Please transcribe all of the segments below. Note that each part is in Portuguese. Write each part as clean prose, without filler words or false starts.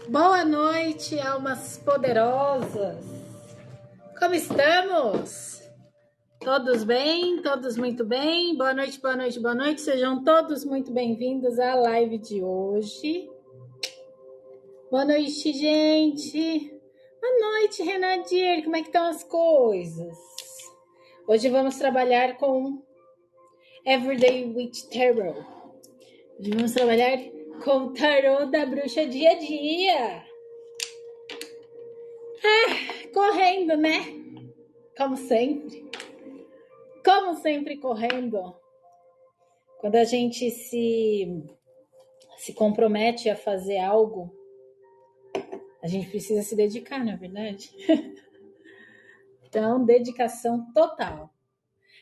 Boa noite, almas poderosas. Como estamos? Todos bem? Todos muito bem? Boa noite, boa noite, boa noite. Sejam todos muito bem-vindos à live de hoje. Boa noite, gente. Boa noite, Renadir. Como é que estão as coisas? Hoje vamos trabalhar com Everyday with Tarot. Hoje vamos trabalhar com o tarô da bruxa dia a dia. Correndo, né? Como sempre. Como sempre, correndo. Quando a gente se compromete a fazer algo, a gente precisa se dedicar, não é verdade? Então, dedicação total.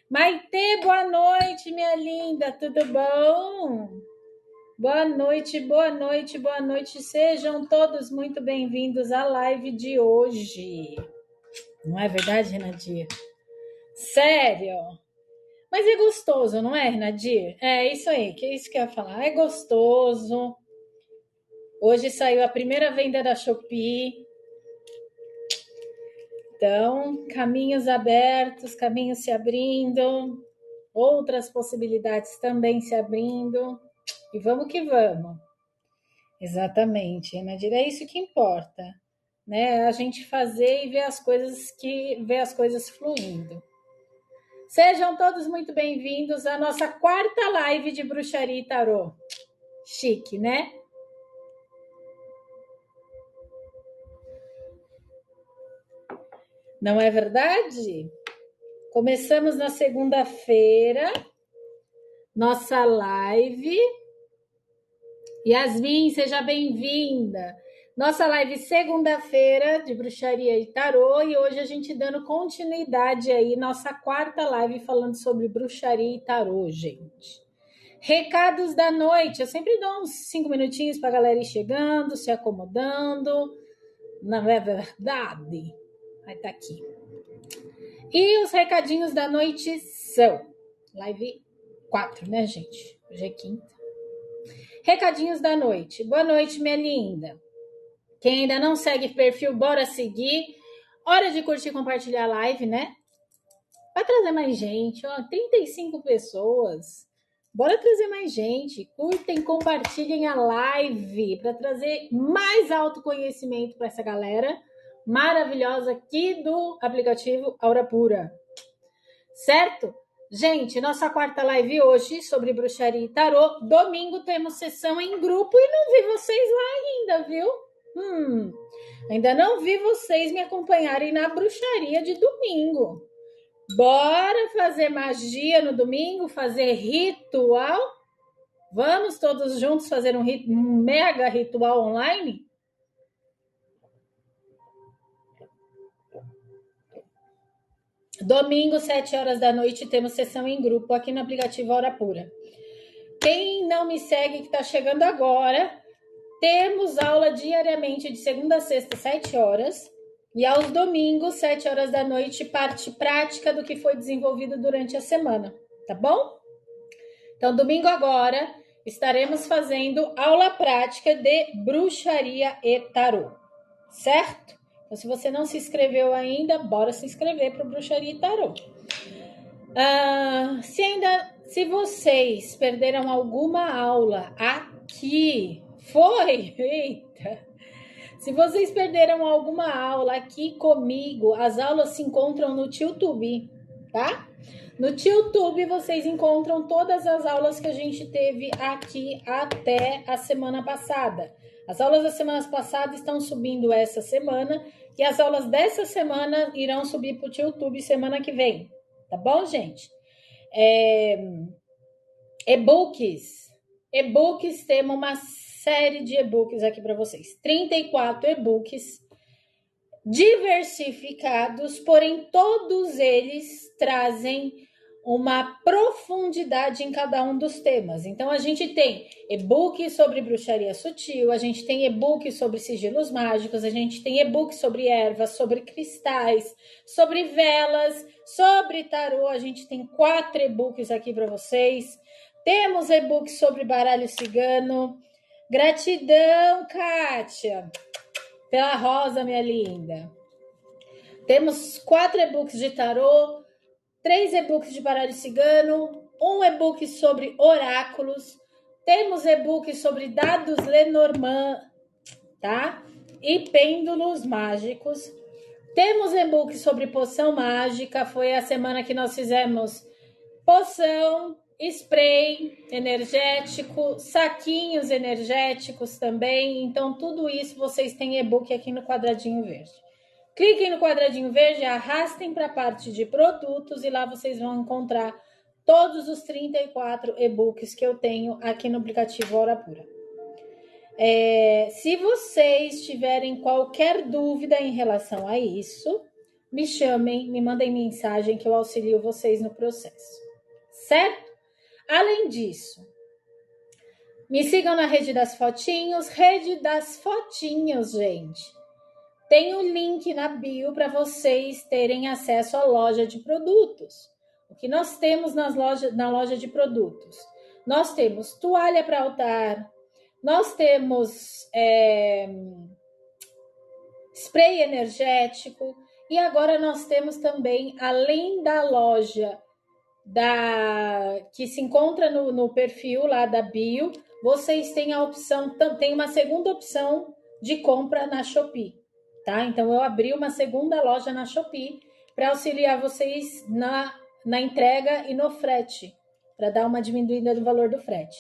Maitê, boa noite, minha linda, tudo bom? Boa noite, boa noite, boa noite. Sejam todos muito bem-vindos à live de hoje. Não é verdade, Renadia? Sério? Mas é gostoso, não é, Renadir? É isso aí, que é isso que eu ia falar. É gostoso. Hoje saiu a primeira venda da Shopee. Então, caminhos abertos, caminhos se abrindo, outras possibilidades também se abrindo. E vamos que vamos. Exatamente, Renadir, é isso que importa, né? A gente fazer e ver as coisas fluindo. Sejam todos muito bem-vindos à nossa quarta live de bruxaria e tarô. Chique, né? Não é verdade? Começamos na segunda-feira, nossa live. Yasmin, seja bem-vinda. Nossa live segunda-feira de bruxaria e tarô, e hoje a gente dando continuidade aí, nossa quarta live falando sobre bruxaria e tarô, gente. Recados da noite, eu sempre dou uns 5 minutinhos para a galera ir chegando, se acomodando, não é verdade? Vai estar aqui. E os recadinhos da noite são live 4, né, gente? Hoje é quinta. Recadinhos da noite. Boa noite, minha linda. Quem ainda não segue o perfil, bora seguir. Hora de curtir e compartilhar a live, né? Vai trazer mais gente, ó, 35 pessoas. Bora trazer mais gente. Curtem, compartilhem a live para trazer mais autoconhecimento para essa galera maravilhosa aqui do aplicativo Aura Pura. Certo? Gente, nossa quarta live hoje sobre bruxaria e tarô. Domingo temos sessão em grupo e não vi vocês lá ainda, viu? Ainda não vi vocês me acompanharem na bruxaria de domingo. Bora fazer magia no domingo, fazer ritual? Vamos todos juntos fazer um mega ritual online? Domingo, 7 horas da noite, temos sessão em grupo aqui no aplicativo Aura Pura. Quem não me segue, que está chegando agora, temos aula diariamente de segunda a sexta, 7 horas. E aos domingos, 7 horas da noite, parte prática do que foi desenvolvido durante a semana. Tá bom? Então, domingo agora, estaremos fazendo aula prática de bruxaria e tarô. Certo? Então, se você não se inscreveu ainda, bora se inscrever para o Bruxaria e Tarô. Se vocês perderam alguma aula aqui, eita! Se vocês perderam alguma aula aqui comigo, as aulas se encontram no YouTube, tá? No YouTube vocês encontram todas as aulas que a gente teve aqui até a semana passada. As aulas da semana passada estão subindo essa semana e as aulas dessa semana irão subir para o YouTube semana que vem. Tá bom, gente? E-books. E-books, temos uma série de e-books aqui para vocês. 34 e-books diversificados, porém todos eles trazem uma profundidade em cada um dos temas. Então, a gente tem e-book sobre bruxaria sutil, a gente tem e-book sobre sigilos mágicos, a gente tem e-book sobre ervas, sobre cristais, sobre velas, sobre tarô. A gente tem 4 e-books aqui para vocês. Temos e-book sobre baralho cigano. Gratidão, Kátia. Pela Rosa, minha linda. Temos 4 e-books de tarô, 3 e-books de baralho cigano, um e-book sobre oráculos, temos e-book sobre dados Lenormand, tá? E pêndulos mágicos. Temos e-book sobre poção mágica, foi a semana que nós fizemos poção, spray energético, saquinhos energéticos também. Então, tudo isso vocês têm e-book aqui no quadradinho verde. Cliquem no quadradinho verde, arrastem para a parte de produtos e lá vocês vão encontrar todos os 34 e-books que eu tenho aqui no aplicativo Hora Pura. Se vocês tiverem qualquer dúvida em relação a isso, me chamem, me mandem mensagem que eu auxilio vocês no processo. Certo? Além disso, me sigam na Rede das Fotinhos. Rede das Fotinhos, gente. Tem o link na bio para vocês terem acesso à loja de produtos. O que nós temos na loja de produtos? Nós temos toalha para altar, nós temos spray energético e agora nós temos também, além da loja que se encontra no perfil lá da bio, vocês têm a opção, tem uma segunda opção de compra na Shopee, tá? Então eu abri uma segunda loja na Shopee para auxiliar vocês na entrega e no frete, para dar uma diminuída do valor do frete.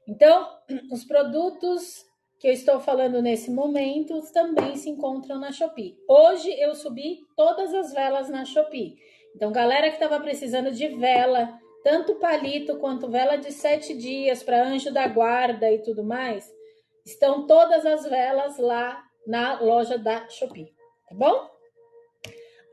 Então, os produtos que eu estou falando nesse momento também se encontram na Shopee. Hoje eu subi todas as velas na Shopee. Então, galera que estava precisando de vela, tanto palito quanto vela de 7 dias para anjo da guarda e tudo mais, estão todas as velas lá na loja da Shopee, tá bom?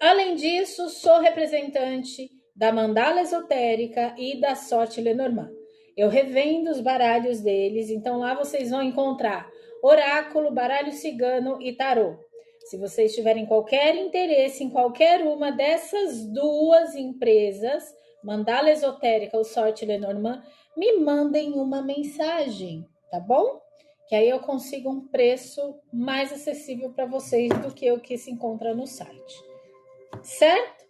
Além disso, sou representante da Mandala Esotérica e da Sorte Lenormand. Eu revendo os baralhos deles, então lá vocês vão encontrar oráculo, baralho cigano e tarô. Se vocês tiverem qualquer interesse em qualquer uma dessas duas empresas, Mandala Esotérica ou Sorte Lenormand, me mandem uma mensagem, tá bom? Que aí eu consigo um preço mais acessível para vocês do que o que se encontra no site. Certo?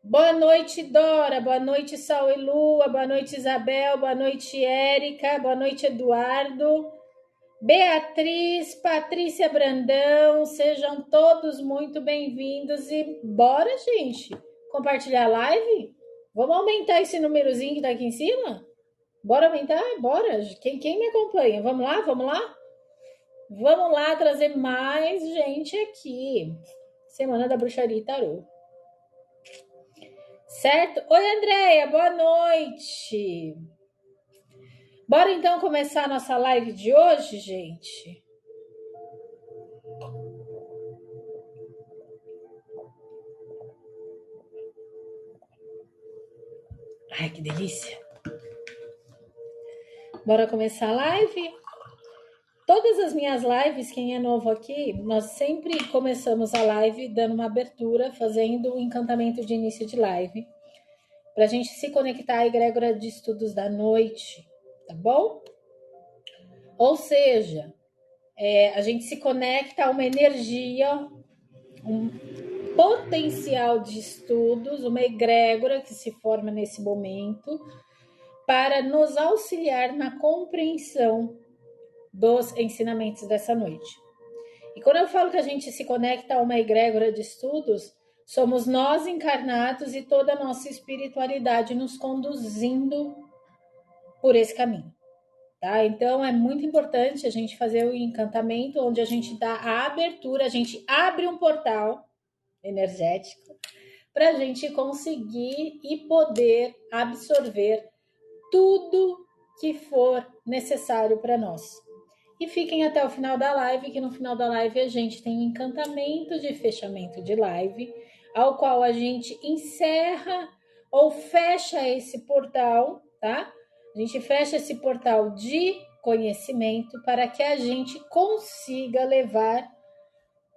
Boa noite, Dora. Boa noite, Sol e Lua. Boa noite, Isabel. Boa noite, Érica. Boa noite, Eduardo. Beatriz, Patrícia Brandão, sejam todos muito bem-vindos e bora, gente, compartilhar a live? Vamos aumentar esse númerozinho que tá aqui em cima? Bora aumentar? Bora! Quem me acompanha? Vamos lá? Vamos lá? Vamos lá trazer mais gente aqui. Semana da Bruxaria e Tarô. Certo? Oi, Andréia, boa noite! Bora então começar a nossa live de hoje, gente? Ai, que delícia! Bora começar a live? Todas as minhas lives, quem é novo aqui, nós sempre começamos a live dando uma abertura, fazendo um encantamento de início de live, para a gente se conectar à egrégora de estudos da noite, tá bom? Ou seja, a gente se conecta a uma energia, um potencial de estudos, uma egrégora que se forma nesse momento, para nos auxiliar na compreensão dos ensinamentos dessa noite. E quando eu falo que a gente se conecta a uma egrégora de estudos, somos nós encarnados e toda a nossa espiritualidade nos conduzindo por esse caminho, tá? Então é muito importante a gente fazer o encantamento onde a gente dá a abertura, a gente abre um portal energético para a gente conseguir e poder absorver tudo que for necessário para nós. E fiquem até o final da live, que no final da live a gente tem um encantamento de fechamento de live, ao qual a gente encerra ou fecha esse portal, tá? A gente fecha esse portal de conhecimento para que a gente consiga levar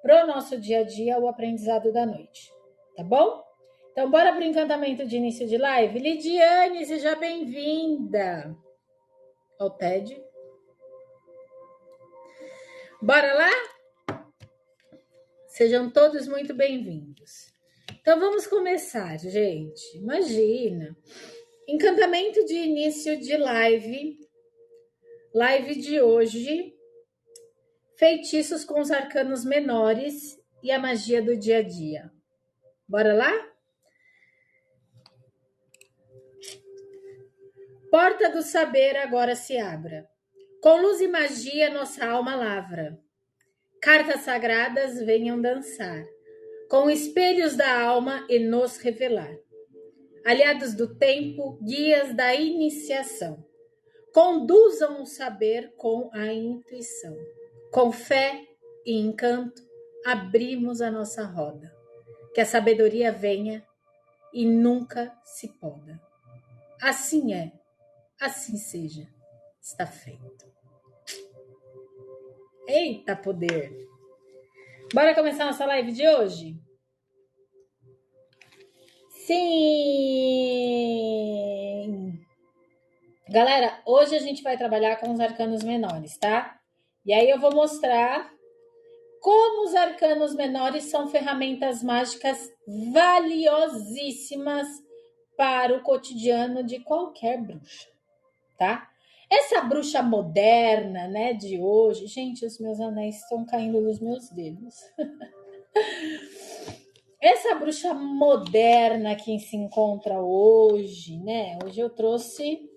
para o nosso dia a dia o aprendizado da noite, tá bom? Então, bora para o encantamento de início de live? Lidiane, seja bem-vinda ao TED. Bora lá? Sejam todos muito bem-vindos. Então vamos começar, gente. Imagina, encantamento de início de live de hoje, feitiços com os arcanos menores e a magia do dia a dia. Bora lá? Porta do saber agora se abra. Com luz e magia nossa alma lavra. Cartas sagradas venham dançar, com espelhos da alma e nos revelar. Aliados do tempo, guias da iniciação, conduzam o saber com a intuição. Com fé e encanto, abrimos a nossa roda. Que a sabedoria venha e nunca se poda. Assim é, assim seja, está feito. Eita poder! Bora começar nossa live de hoje? Sim! Galera, hoje a gente vai trabalhar com os arcanos menores, tá? E aí eu vou mostrar como os arcanos menores são ferramentas mágicas valiosíssimas para o cotidiano de qualquer bruxa, tá? Essa bruxa moderna, né, de hoje... Gente, os meus anéis estão caindo nos meus dedos. Essa bruxa moderna que se encontra hoje, né? Hoje eu trouxe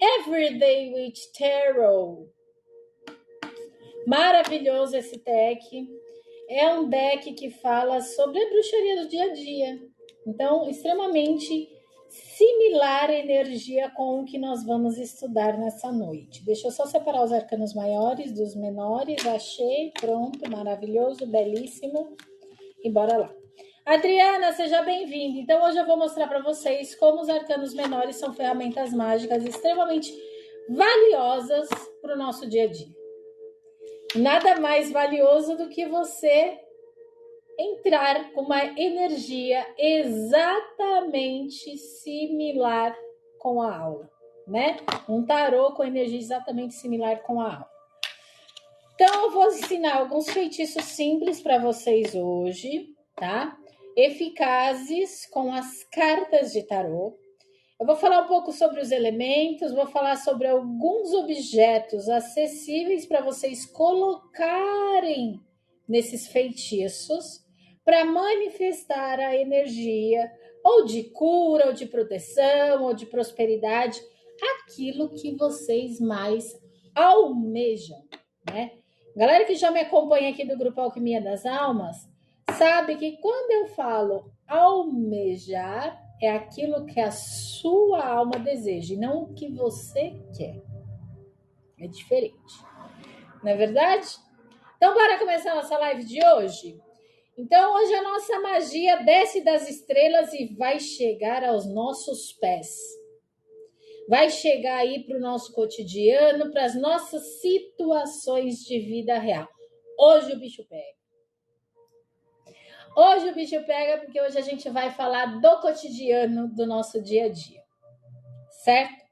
Everyday Witch Tarot. Maravilhoso esse deck. É um deck que fala sobre a bruxaria do dia a dia. Então, extremamente similar a energia com o que nós vamos estudar nessa noite. Deixa eu só separar os arcanos maiores dos menores. Achei, pronto, maravilhoso, belíssimo. E bora lá. Adriana, seja bem-vinda. Então, hoje eu vou mostrar para vocês como os arcanos menores são ferramentas mágicas extremamente valiosas para o nosso dia a dia. Nada mais valioso do que você entrar com uma energia exatamente similar com a aula, né? Um tarô com energia exatamente similar com a aula. Então, eu vou ensinar alguns feitiços simples para vocês hoje, tá? Eficazes com as cartas de tarô. Eu vou falar um pouco sobre os elementos, vou falar sobre alguns objetos acessíveis para vocês colocarem nesses feitiços para manifestar a energia ou de cura, ou de proteção, ou de prosperidade, aquilo que vocês mais almejam, né? Galera que já me acompanha aqui do Grupo Alquimia das Almas, sabe que quando eu falo almejar, é aquilo que a sua alma deseja, e não o que você quer. É diferente. Não é verdade? Então, bora começar a nossa live de hoje? Então, hoje a nossa magia desce das estrelas e vai chegar aos nossos pés. Vai chegar aí para o nosso cotidiano, para as nossas situações de vida real. Hoje o bicho pega. Hoje o bicho pega porque hoje a gente vai falar do cotidiano do nosso dia a dia, certo?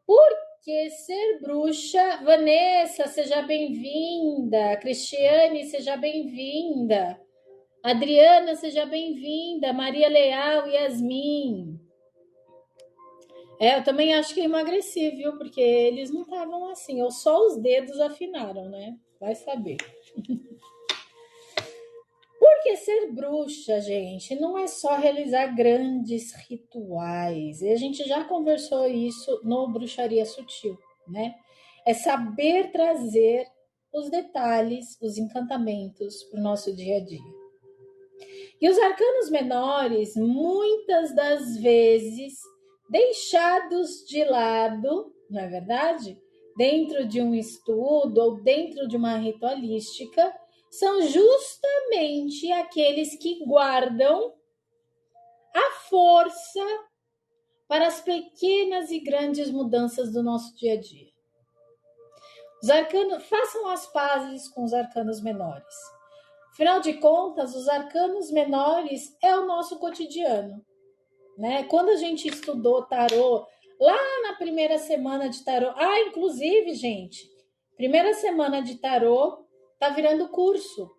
Porque ser bruxa... Vanessa, seja bem-vinda. Cristiane, seja bem-vinda. Adriana, seja bem-vinda. Maria Leal, Yasmin. Eu também acho que eu emagreci, viu? Porque eles não estavam assim, ou só os dedos afinaram, né? Vai saber. Porque ser bruxa, gente, não é só realizar grandes rituais. E a gente já conversou isso no Bruxaria Sutil, né? É saber trazer os detalhes, os encantamentos para o nosso dia a dia. E os arcanos menores, muitas das vezes, deixados de lado, não é verdade? Dentro de um estudo ou dentro de uma ritualística, são justamente aqueles que guardam a força para as pequenas e grandes mudanças do nosso dia a dia. Os arcanos, façam as pazes com os arcanos menores. Afinal de contas, os arcanos menores é o nosso cotidiano, né? Quando a gente estudou tarô, lá na primeira semana de tarô, inclusive, gente, primeira semana de tarô tá virando curso,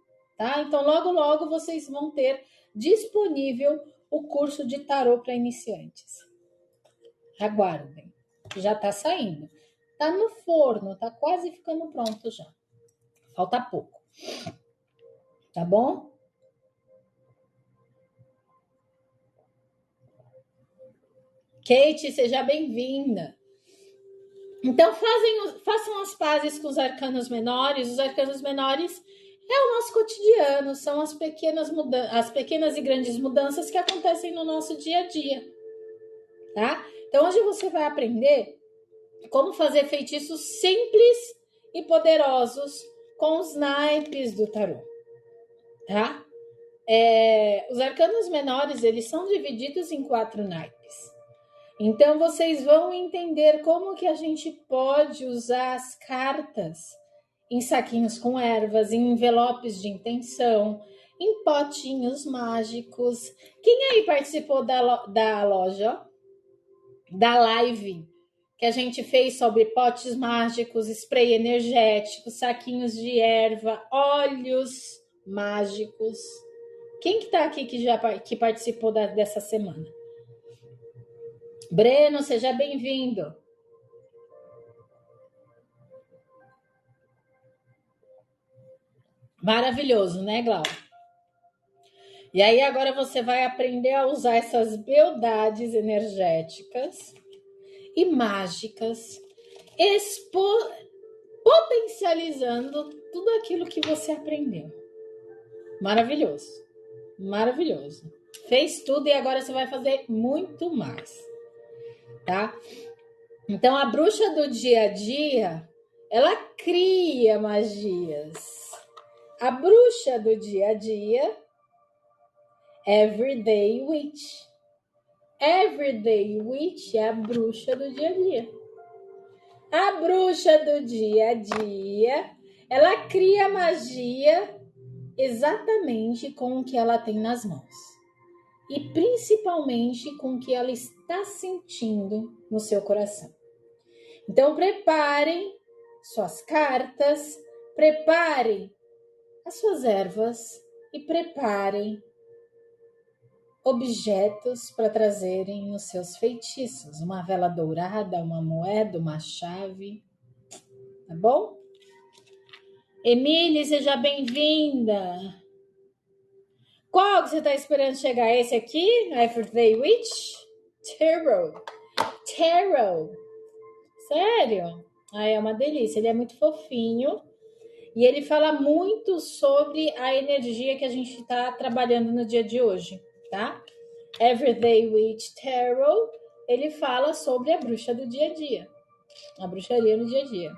tá? Então, logo, logo vocês vão ter disponível o curso de tarô para iniciantes. Aguardem, já está saindo. Está no forno, está quase ficando pronto já. Falta pouco. Tá bom? Kate, seja bem-vinda. Então, façam as pazes com os arcanos menores. Os arcanos menores é o nosso cotidiano, são as pequenas e grandes mudanças que acontecem no nosso dia a dia, tá? Então, hoje você vai aprender como fazer feitiços simples e poderosos com os naipes do tarô, tá? Os arcanos menores, eles são divididos em 4 naipes. Então, vocês vão entender como que a gente pode usar as cartas em saquinhos com ervas, em envelopes de intenção, em potinhos mágicos. Quem aí participou da loja, da live que a gente fez sobre potes mágicos, spray energético, saquinhos de erva, óleos mágicos? Quem que tá aqui que participou dessa semana? Breno, seja bem-vindo. Maravilhoso, né, Glau? E aí agora você vai aprender a usar essas beldades energéticas e mágicas, potencializando tudo aquilo que você aprendeu. Maravilhoso, maravilhoso. Fez tudo e agora você vai fazer muito mais, tá? Então, a bruxa do dia a dia, ela cria magias. A bruxa do dia a dia, Everyday Witch. Everyday Witch é a bruxa do dia a dia. A bruxa do dia a dia, ela cria magia exatamente com o que ela tem nas mãos. E principalmente com o que ela está sentindo no seu coração. Então, preparem suas cartas, preparem as suas ervas e preparem objetos para trazerem nos seus feitiços. Uma vela dourada, uma moeda, uma chave. Tá bom? Emília, seja bem-vinda. Qual que você está esperando chegar? Esse aqui? Everyday Witch? Tarot. Sério? É uma delícia. Ele é muito fofinho. E ele fala muito sobre a energia que a gente está trabalhando no dia de hoje, tá? Everyday Witch Tarot, ele fala sobre a bruxa do dia a dia. A bruxaria no dia a dia.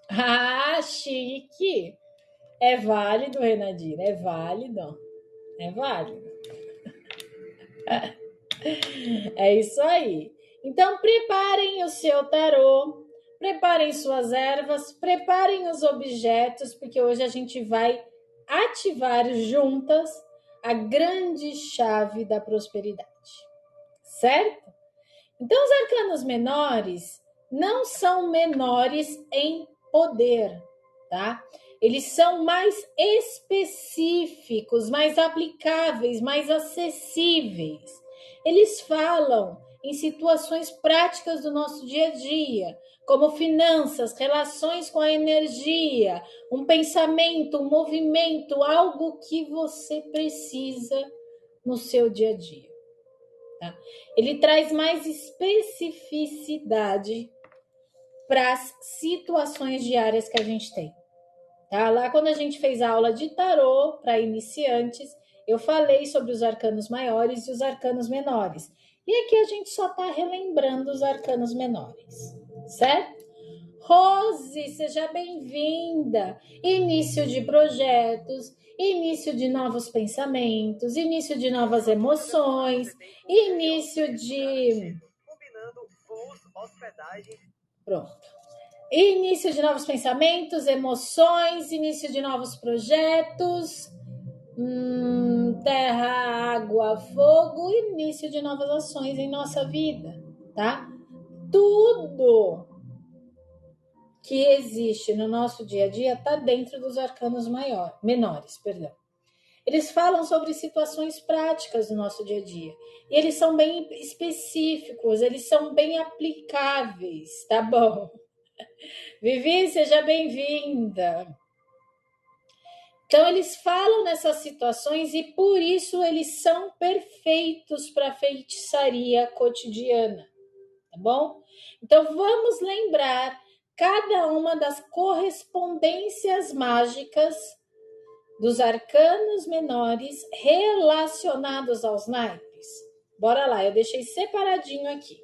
Ah, chique! É válido, Renadira, é válido. É válido. É isso aí. Então, preparem o seu tarô, preparem suas ervas, preparem os objetos, porque hoje a gente vai ativar juntas a grande chave da prosperidade, certo? Então, os arcanos menores não são menores em poder, tá? Eles são mais específicos, mais aplicáveis, mais acessíveis. Eles falam em situações práticas do nosso dia a dia, como finanças, relações com a energia, um pensamento, um movimento, algo que você precisa no seu dia a dia. Tá? Ele traz mais especificidade para as situações diárias que a gente tem. Tá? Lá quando a gente fez a aula de tarô para iniciantes, eu falei sobre os arcanos maiores e os arcanos menores. E aqui a gente só está relembrando os arcanos menores, certo? Rose, seja bem-vinda! Início de projetos, início de novos pensamentos, início de novas emoções, início de... Pronto. Início de novos pensamentos, emoções, início de novos projetos, terra, água, fogo, início de novas ações em nossa vida, tá? Tudo que existe no nosso dia a dia está dentro dos arcanos menores, perdão. Eles falam sobre situações práticas do nosso dia a dia. E eles são bem específicos, eles são bem aplicáveis, tá bom? Vivi, seja bem-vinda. Então, eles falam nessas situações e por isso eles são perfeitos para feitiçaria cotidiana, tá bom? Então, vamos lembrar cada uma das correspondências mágicas dos arcanos menores relacionados aos naipes. Bora lá, eu deixei separadinho aqui.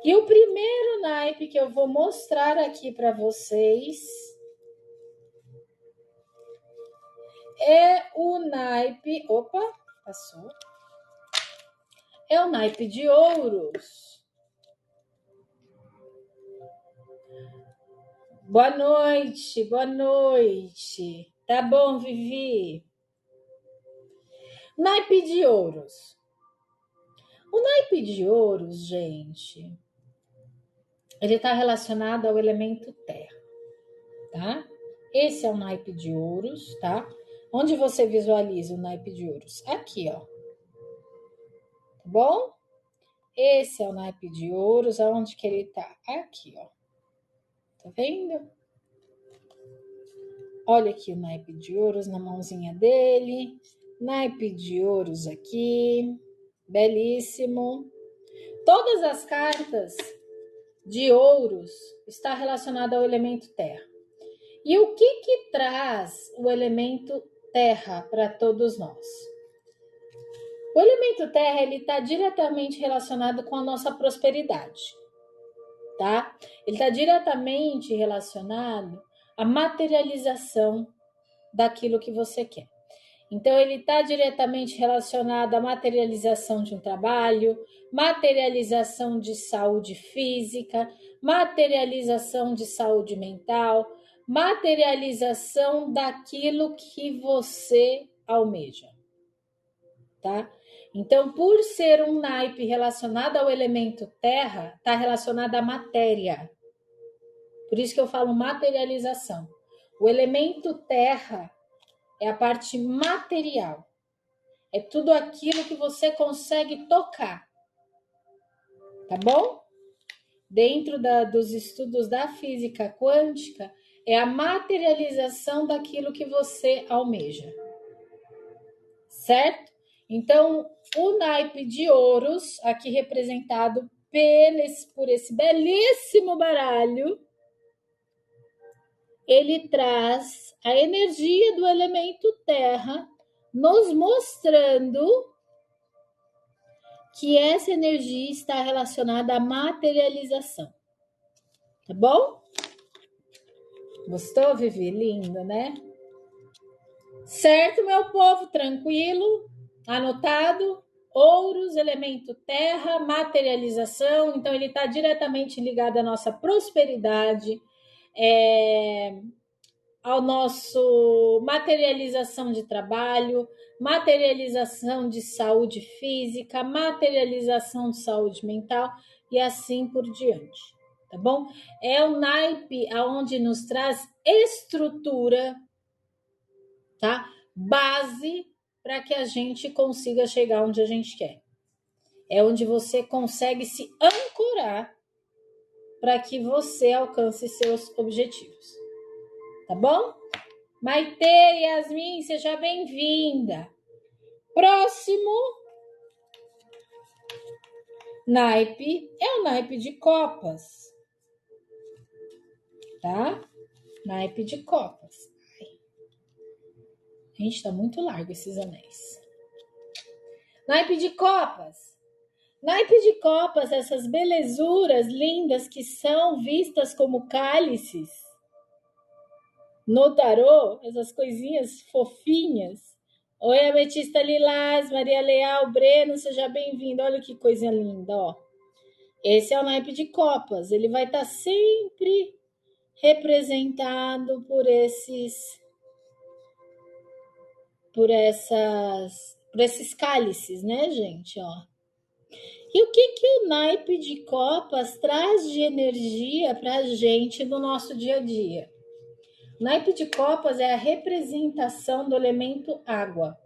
E o primeiro naipe que eu vou mostrar aqui para vocês é o naipe... Opa, passou. É o naipe de ouros. Boa noite, boa noite. Tá bom, Vivi? Naipe de ouros. O naipe de ouros, gente, ele está relacionado ao elemento terra, tá? Esse é o naipe de ouros, tá? Onde você visualiza o naipe de ouros? Aqui, ó. Tá bom? Esse é o naipe de ouros, aonde que ele tá? Aqui, ó. Tá vendo? Olha aqui o naipe de ouros na mãozinha dele. Naipe de ouros aqui. Belíssimo. Todas as cartas de ouros está relacionada ao elemento terra. E o que traz o elemento terra para todos nós? O elemento terra ele está diretamente relacionado com a nossa prosperidade, tá? Ele está diretamente relacionado à materialização daquilo que você quer. Então, ele está diretamente relacionado à materialização de um trabalho, materialização de saúde física, materialização de saúde mental, materialização daquilo que você almeja, tá? Então, por ser um naipe relacionado ao elemento terra, está relacionado à matéria. Por isso que eu falo materialização. O elemento terra é a parte material. É tudo aquilo que você consegue tocar. Tá bom? Dentro dos estudos da física quântica, é a materialização daquilo que você almeja. Certo? Então, o naipe de ouros, aqui representado por esse belíssimo baralho, ele traz a energia do elemento terra, nos mostrando que essa energia está relacionada à materialização. Tá bom? Gostou, Vivi? Lindo, né? Certo, meu povo? Tranquilo? Anotado? Ouros, elemento terra, materialização. Então, ele está diretamente ligado à nossa prosperidade, ao nosso materialização de trabalho, materialização de saúde física, materialização de saúde mental e assim por diante, tá bom? É o naipe aonde nos traz estrutura, tá? Base para que a gente consiga chegar onde a gente quer. É onde você consegue se ancorar para que você alcance seus objetivos. Tá bom? Maite, Yasmin, seja bem-vinda. Próximo naipe é o naipe de copas. Tá? Naipe de copas. Gente, tá muito largo esses anéis. Naipe de copas. Naipe de copas, essas belezuras lindas que são vistas como cálices no tarô, essas coisinhas fofinhas. Oi, Ametista Lilás, Maria Leal, Breno, seja bem-vindo. Olha que coisa linda, ó. Esse é o naipe de copas. Ele vai estar sempre representado por esses cálices, né, gente? Ó. E o que o naipe de copas traz de energia para a gente no nosso dia a dia? O naipe de copas é a representação do elemento água,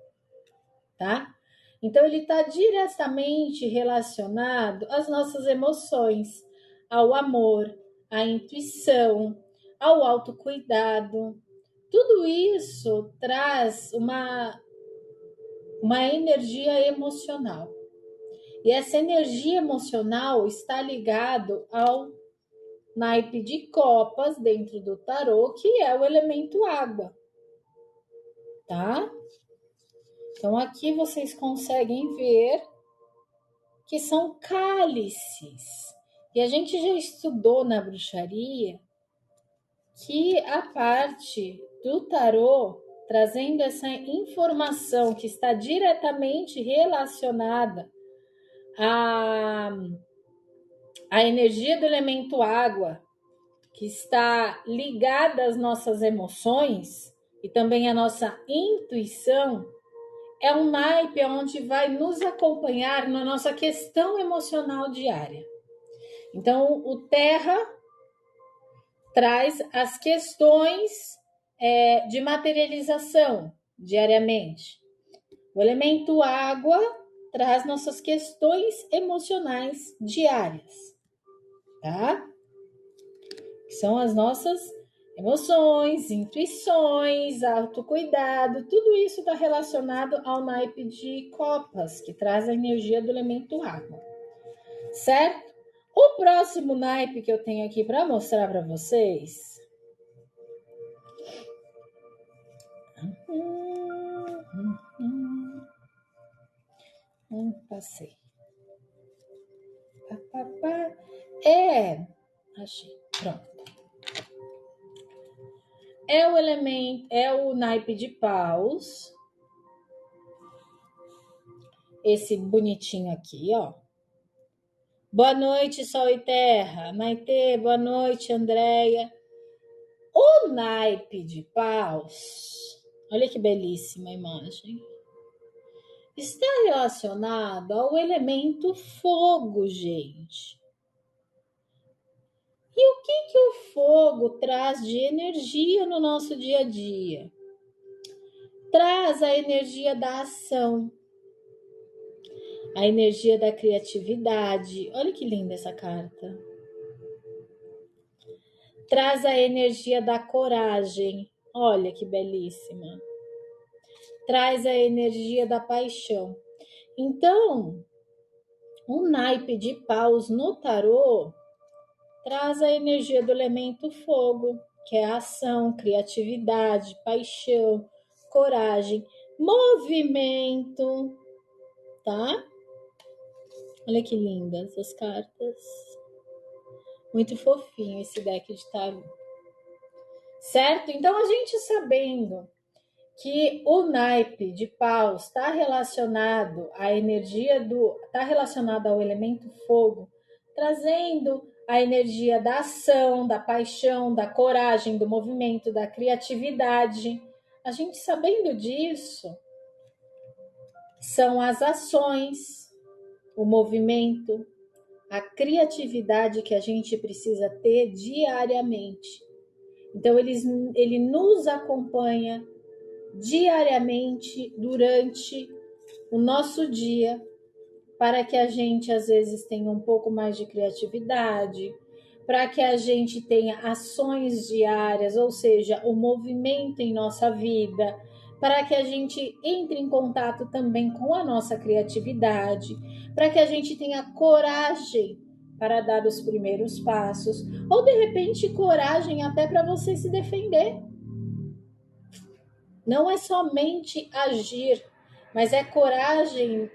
tá? Então, ele está diretamente relacionado às nossas emoções, ao amor, à intuição, ao autocuidado. Tudo isso traz uma energia emocional. E essa energia emocional está ligado ao naipe de copas dentro do tarô, que é o elemento água, tá? Então, aqui vocês conseguem ver que são cálices. E a gente já estudou na bruxaria que a parte do tarô, trazendo essa informação que está diretamente relacionada à energia do elemento água, que está ligada às nossas emoções e também à nossa intuição, é um naipe onde vai nos acompanhar na nossa questão emocional diária. Então, o terra traz as questões de materialização diariamente. O elemento água traz nossas questões emocionais diárias, tá? Que são as nossas emoções, intuições, autocuidado, tudo isso está relacionado ao naipe de copas, que traz a energia do elemento água, certo? O próximo naipe que eu tenho aqui para mostrar para vocês passei. Achei. Pronto. É o elemento, é o naipe de paus. Esse bonitinho aqui, ó. Boa noite, Sol e Terra. Maitê, boa noite, Andréia. O naipe de paus, olha que belíssima imagem, está relacionado ao elemento fogo, gente. E o que o fogo traz de energia no nosso dia a dia? Traz a energia da ação, a energia da criatividade. Olha que linda essa carta. Traz a energia da coragem. Olha que belíssima. Traz a energia da paixão. Então, um naipe de paus no tarô traz a energia do elemento fogo, que é a ação, criatividade, paixão, coragem, movimento, tá? Olha que lindas as cartas. Muito fofinho esse deck de tarô. Certo? Então, a gente sabendo que o naipe de paus está relacionado à energia está relacionado ao elemento fogo, trazendo a energia da ação, da paixão, da coragem, do movimento, da criatividade. A gente sabendo disso, são as ações, o movimento, a criatividade que a gente precisa ter diariamente. Então, ele nos acompanha diariamente durante o nosso dia, para que a gente às vezes tenha um pouco mais de criatividade, para que a gente tenha ações diárias, ou seja, o movimento em nossa vida, para que a gente entre em contato também com a nossa criatividade, para que a gente tenha coragem para dar os primeiros passos, ou de repente coragem até para você se defender. Não é somente agir, mas é coragem,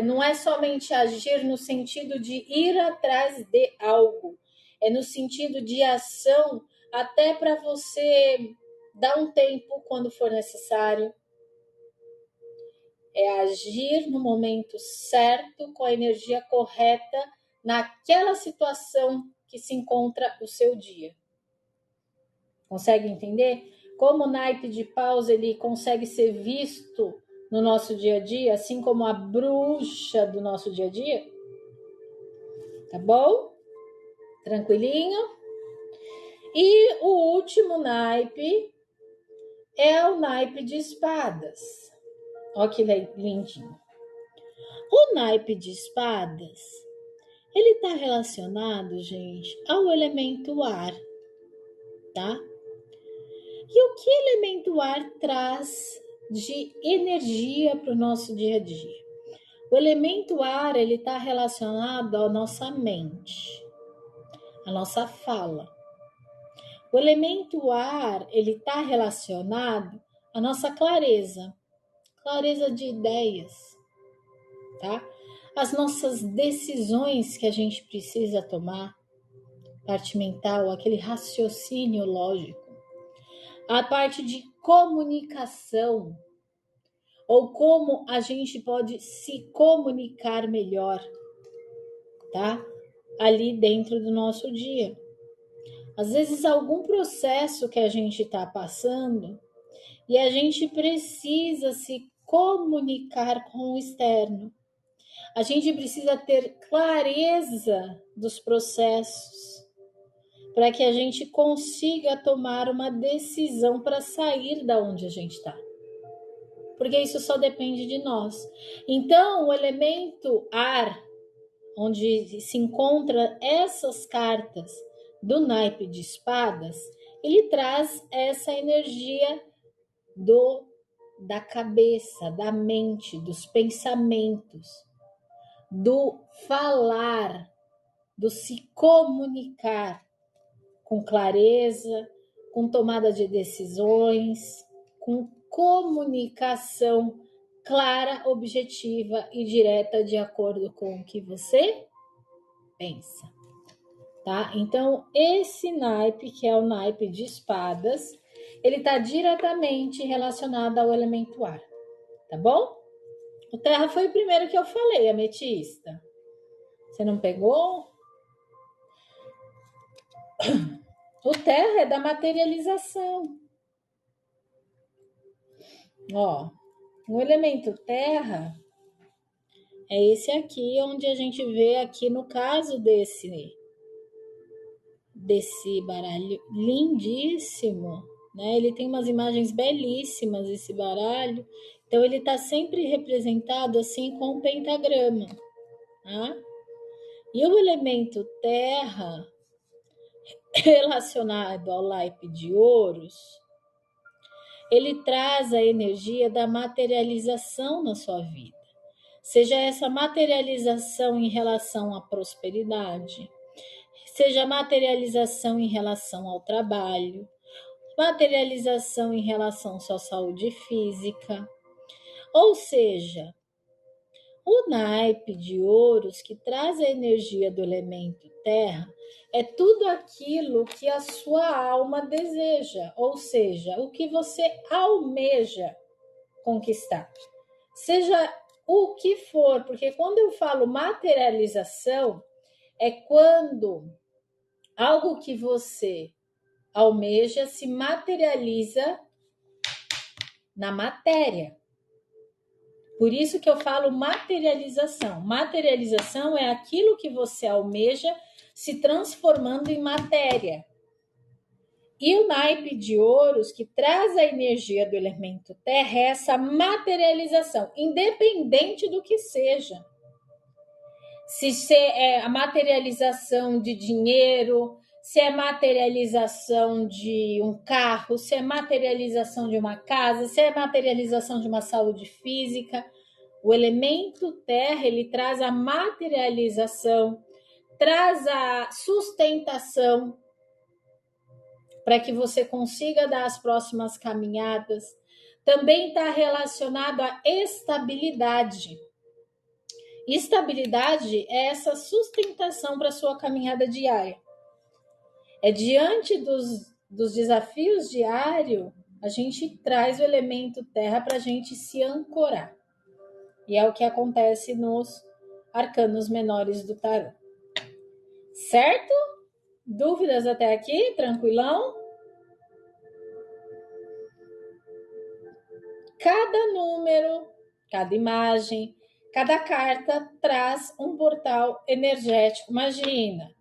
não é somente agir no sentido de ir atrás de algo, é no sentido de ação até para você dar um tempo quando for necessário. É agir no momento certo, com a energia correta, naquela situação que se encontra o seu dia. Consegue entender? Como o naipe de paus ele consegue ser visto no nosso dia a dia, assim como a bruxa do nosso dia a dia? Tá bom? Tranquilinho? E o último naipe é o naipe de espadas. Olha que lindinho. O naipe de espadas, ele está relacionado, gente, ao elemento ar, tá? E o que elemento ar traz de energia para o nosso dia a dia? O elemento ar, ele está relacionado à nossa mente, à nossa fala. O elemento ar, ele está relacionado à nossa clareza de ideias, tá? As nossas decisões que a gente precisa tomar, parte mental, aquele raciocínio lógico, a parte de comunicação, ou como a gente pode se comunicar melhor, tá? Ali dentro do nosso dia. Às vezes, algum processo que a gente está passando e a gente precisa se comunicar com o externo. A gente precisa ter clareza dos processos para que a gente consiga tomar uma decisão para sair da onde a gente está. Porque isso só depende de nós. Então, o elemento ar, onde se encontram essas cartas do naipe de espadas, ele traz essa energia da cabeça, da mente, dos pensamentos, do falar, do se comunicar com clareza, com tomada de decisões, com comunicação clara, objetiva e direta de acordo com o que você pensa, tá? Então, esse naipe, que é o naipe de espadas, ele está diretamente relacionado ao elemento ar, tá bom? O terra foi o primeiro que eu falei, ametista. Você não pegou? O terra é da materialização. Ó, o elemento terra é esse aqui, onde a gente vê aqui no caso desse baralho lindíssimo, né? Ele tem umas imagens belíssimas, esse baralho. Então, ele está sempre representado assim com um pentagrama, tá? E o elemento terra, relacionado ao naipe de ouros, ele traz a energia da materialização na sua vida. Seja essa materialização em relação à prosperidade, seja materialização em relação ao trabalho, materialização em relação à sua saúde física. Ou seja, o naipe de ouros, que traz a energia do elemento terra, é tudo aquilo que a sua alma deseja, ou seja, o que você almeja conquistar. Seja o que for, porque quando eu falo materialização, é quando algo que você almeja se materializa na matéria. Por isso que eu falo materialização. Materialização é aquilo que você almeja se transformando em matéria. E o naipe de ouros, que traz a energia do elemento terra, é essa materialização, independente do que seja. Se é a materialização de dinheiro, se é materialização de um carro, se é materialização de uma casa, se é materialização de uma saúde física. O elemento terra, ele traz a materialização, traz a sustentação para que você consiga dar as próximas caminhadas. Também está relacionado à estabilidade. Estabilidade é essa sustentação para a sua caminhada diária. É diante dos desafios diários, a gente traz o elemento terra para a gente se ancorar. E é o que acontece nos arcanos menores do tarô. Certo? Dúvidas até aqui? Tranquilão? Cada número, cada imagem, Cada carta traz um portal energético. Imagina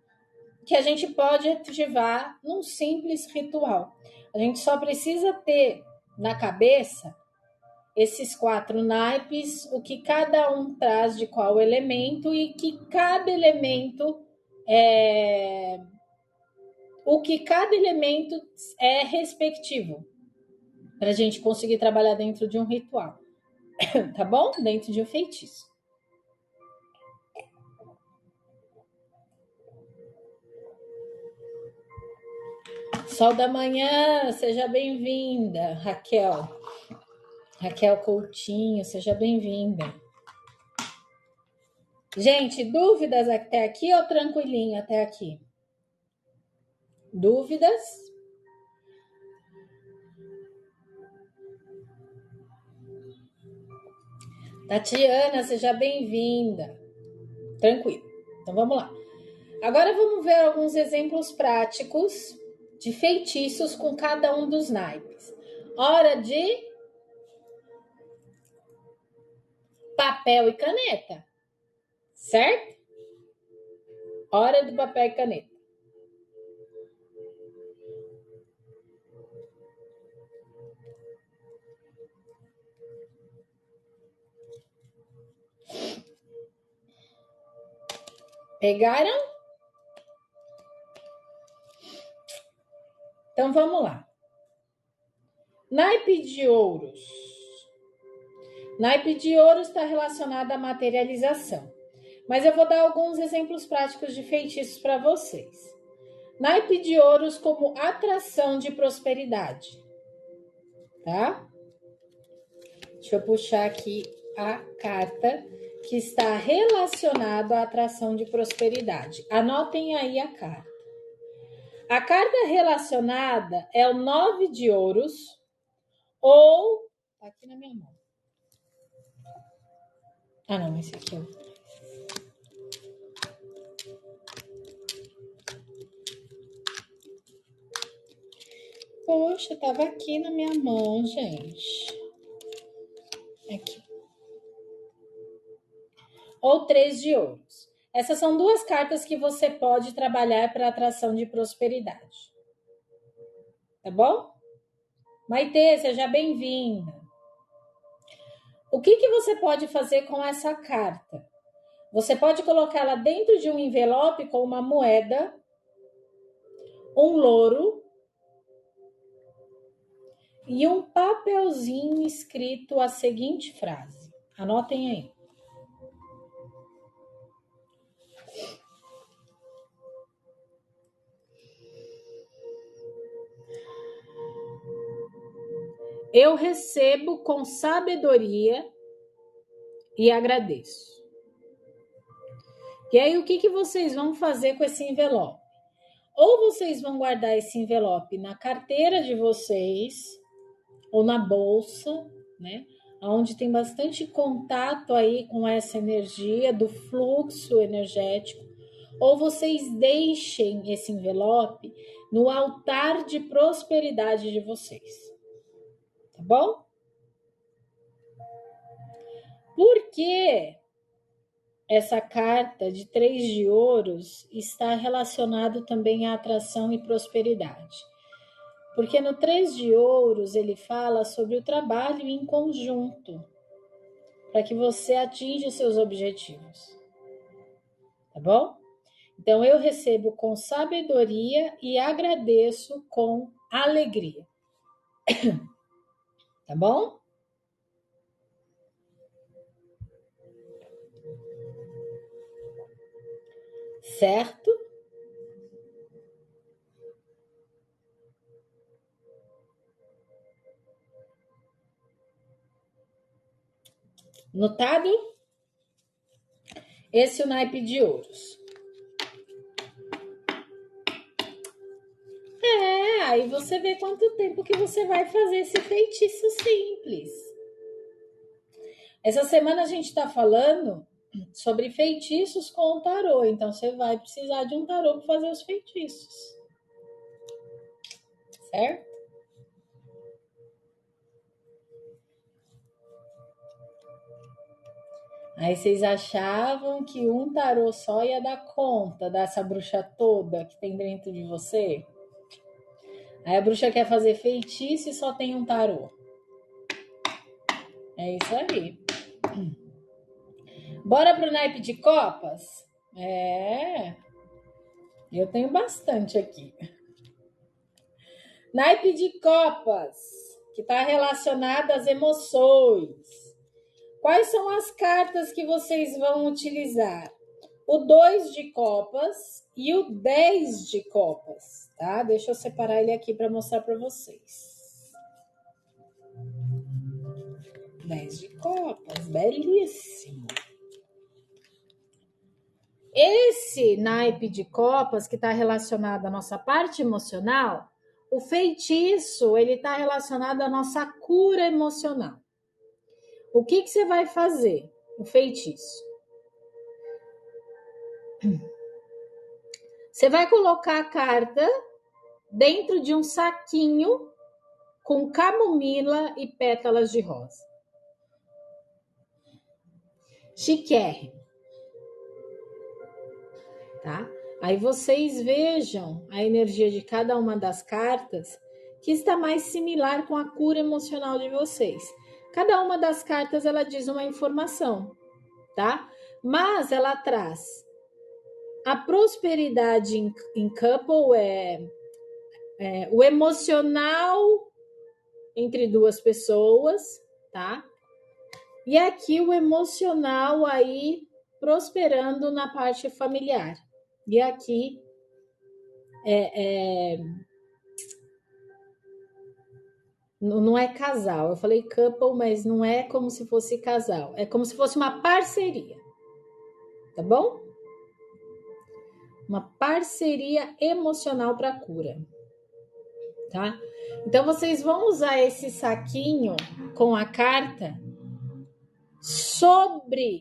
que a gente pode ativar num simples ritual. A gente só precisa ter na cabeça esses 4 naipes, o que cada um traz de qual elemento e que cada elemento o que cada elemento é respectivo, para a gente conseguir trabalhar dentro de um ritual, tá bom? Dentro de um feitiço. Sol da manhã, seja bem-vinda, Raquel. Raquel Coutinho, seja bem-vinda. Gente, dúvidas até aqui ou tranquilinho até aqui? Dúvidas? Tatiana, seja bem-vinda. Tranquilo. Então vamos lá. Agora vamos ver alguns exemplos práticos de feitiços com cada um dos naipes. Hora de papel e caneta, certo? Hora de papel e caneta. Pegaram? Então vamos lá. Naipe de ouros. Naipe de ouros está relacionado à materialização. Mas eu vou dar alguns exemplos práticos de feitiços para vocês. Naipe de ouros como atração de prosperidade. Tá? Deixa eu puxar aqui a carta que está relacionada à atração de prosperidade. Anotem aí a carta. A carta relacionada é o 9 de ouros ou... Tá aqui na minha mão. Ah, não, esse aqui é o... Poxa, tava aqui na minha mão, gente. Aqui. Ou 3 de ouros. Essas são duas cartas que você pode trabalhar para atração de prosperidade. Tá bom? Maitê, seja bem-vinda. O que você pode fazer com essa carta? Você pode colocá-la dentro de um envelope com uma moeda, um louro e um papelzinho escrito a seguinte frase. Anotem aí. Eu recebo com sabedoria e agradeço. E aí, o que vocês vão fazer com esse envelope? Ou vocês vão guardar esse envelope na carteira de vocês, ou na bolsa, né? Onde tem bastante contato aí com essa energia do fluxo energético. Ou vocês deixem esse envelope no altar de prosperidade de vocês. Tá bom? Por que essa carta de 3 de ouros está relacionado também à atração e prosperidade? Porque no 3 de ouros ele fala sobre o trabalho em conjunto para que você atinja os seus objetivos. Tá bom? Então eu recebo com sabedoria e agradeço com alegria. Tá bom? Certo? Notado? Esse é o naipe de ouros. Aí você vê quanto tempo que você vai fazer esse feitiço simples. Essa semana a gente está falando sobre feitiços com o tarô, então você vai precisar de um tarô para fazer os feitiços. Certo? Aí vocês achavam que um tarô só ia dar conta dessa bruxa toda que tem dentro de você? Aí a bruxa quer fazer feitiço e só tem um tarô. É isso aí. Bora pro naipe de copas? Eu tenho bastante aqui. Naipe de copas, que está relacionado às emoções. Quais são as cartas que vocês vão utilizar? O 2 de copas e o 10 de copas, tá? Deixa eu separar ele aqui para mostrar para vocês. 10 de copas, belíssimo. Esse naipe de copas que está relacionado à nossa parte emocional, o feitiço, ele está relacionado à nossa cura emocional. O que você vai fazer? O feitiço. Você vai colocar a carta dentro de um saquinho com camomila e pétalas de rosa. Chiquérrimo. Tá? Aí vocês vejam a energia de cada uma das cartas que está mais similar com a cura emocional de vocês. Cada uma das cartas ela diz uma informação, tá? Mas ela traz a prosperidade em couple, o emocional entre duas pessoas, tá? E aqui o emocional aí prosperando na parte familiar. E aqui não é casal. Eu falei couple, mas não é como se fosse casal. É como se fosse uma parceria. Tá bom? Uma parceria emocional para cura. Tá? Então, vocês vão usar esse saquinho com a carta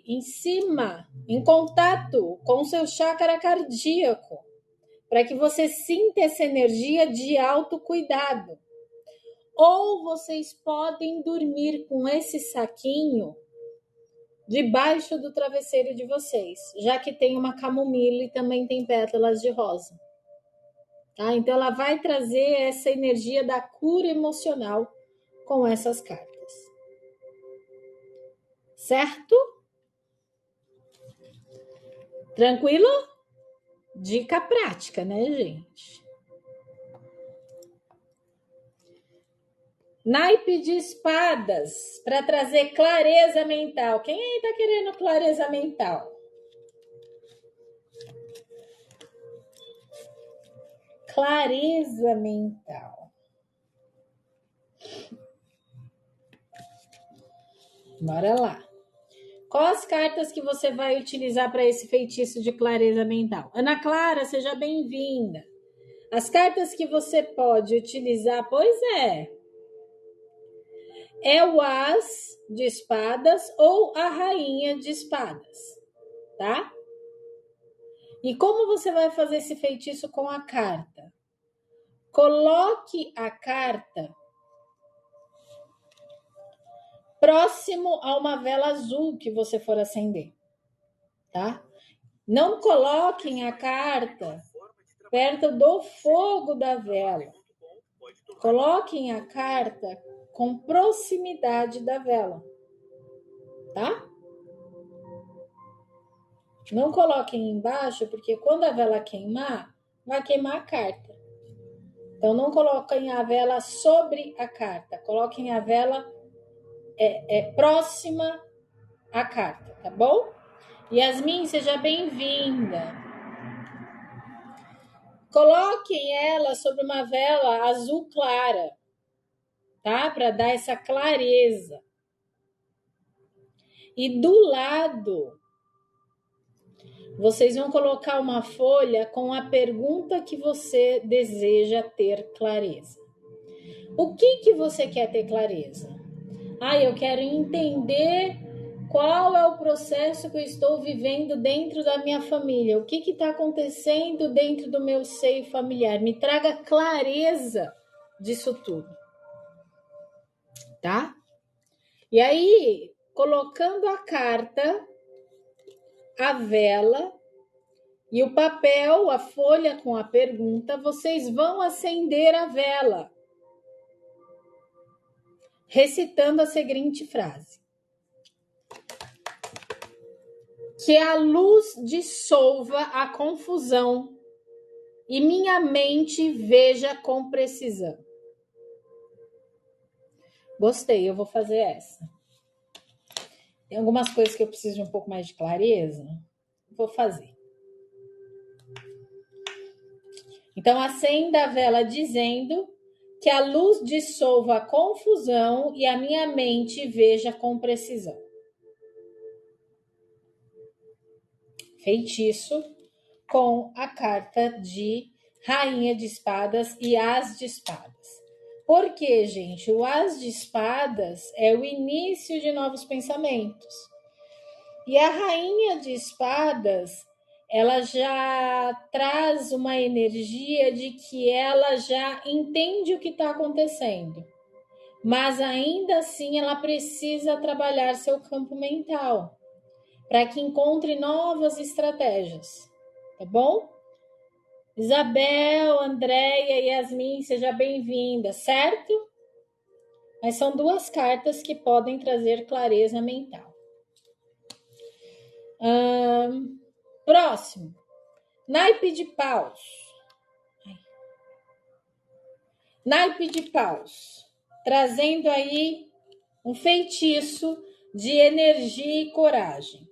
em cima, em contato com o seu chakra cardíaco, para que você sinta essa energia de autocuidado. Ou vocês podem dormir com esse saquinho debaixo do travesseiro de vocês, já que tem uma camomila e também tem pétalas de rosa. Tá? Então, ela vai trazer essa energia da cura emocional com essas cartas. Certo? Tranquilo? Dica prática, né, gente? Naipe de espadas, para trazer clareza mental. Quem aí tá querendo clareza mental? Clareza mental. Bora lá. Quais as cartas que você vai utilizar para esse feitiço de clareza mental? Ana Clara, seja bem-vinda. As cartas que você pode utilizar, pois é o As de espadas ou a Rainha de espadas, tá? E como você vai fazer esse feitiço com a carta? Coloque a carta próximo a uma vela azul que você for acender, tá? Não coloquem a carta perto do fogo da vela. Coloquem a carta com proximidade da vela, tá? Não coloquem embaixo, porque quando a vela queimar, vai queimar a carta. Então, não coloquem a vela sobre a carta. Coloquem a vela próxima à carta, tá bom? Yasmin, seja bem-vinda. Coloquem ela sobre uma vela azul clara, tá? Para dar essa clareza. E do lado, vocês vão colocar uma folha com a pergunta que você deseja ter clareza. O que você quer ter clareza? Eu quero entender qual é o processo que eu estou vivendo dentro da minha família. O que está acontecendo dentro do meu seio familiar? Me traga clareza disso tudo. Tá? E aí, colocando a carta a vela e o papel, a folha com a pergunta, vocês vão acender a vela, recitando a seguinte frase: que a luz dissolva a confusão e minha mente veja com precisão. Gostei, eu vou fazer essa. Tem algumas coisas que eu preciso de um pouco mais de clareza. Vou fazer. Então, acenda a vela dizendo que a luz dissolva a confusão e a minha mente veja com precisão. Feitiço com a carta de Rainha de Espadas e As de Espadas. Por quê, gente? O As de Espadas é o início de novos pensamentos. E a Rainha de Espadas, ela já traz uma energia de que ela já entende o que está acontecendo. Mas ainda assim ela precisa trabalhar seu campo mental para que encontre novas estratégias. Tá bom? Isabel, Andréia e Yasmin, seja bem-vinda, certo? Mas são duas cartas que podem trazer clareza mental. Próximo. Naipe de paus. Naipe de paus. Trazendo aí um feitiço de energia e coragem.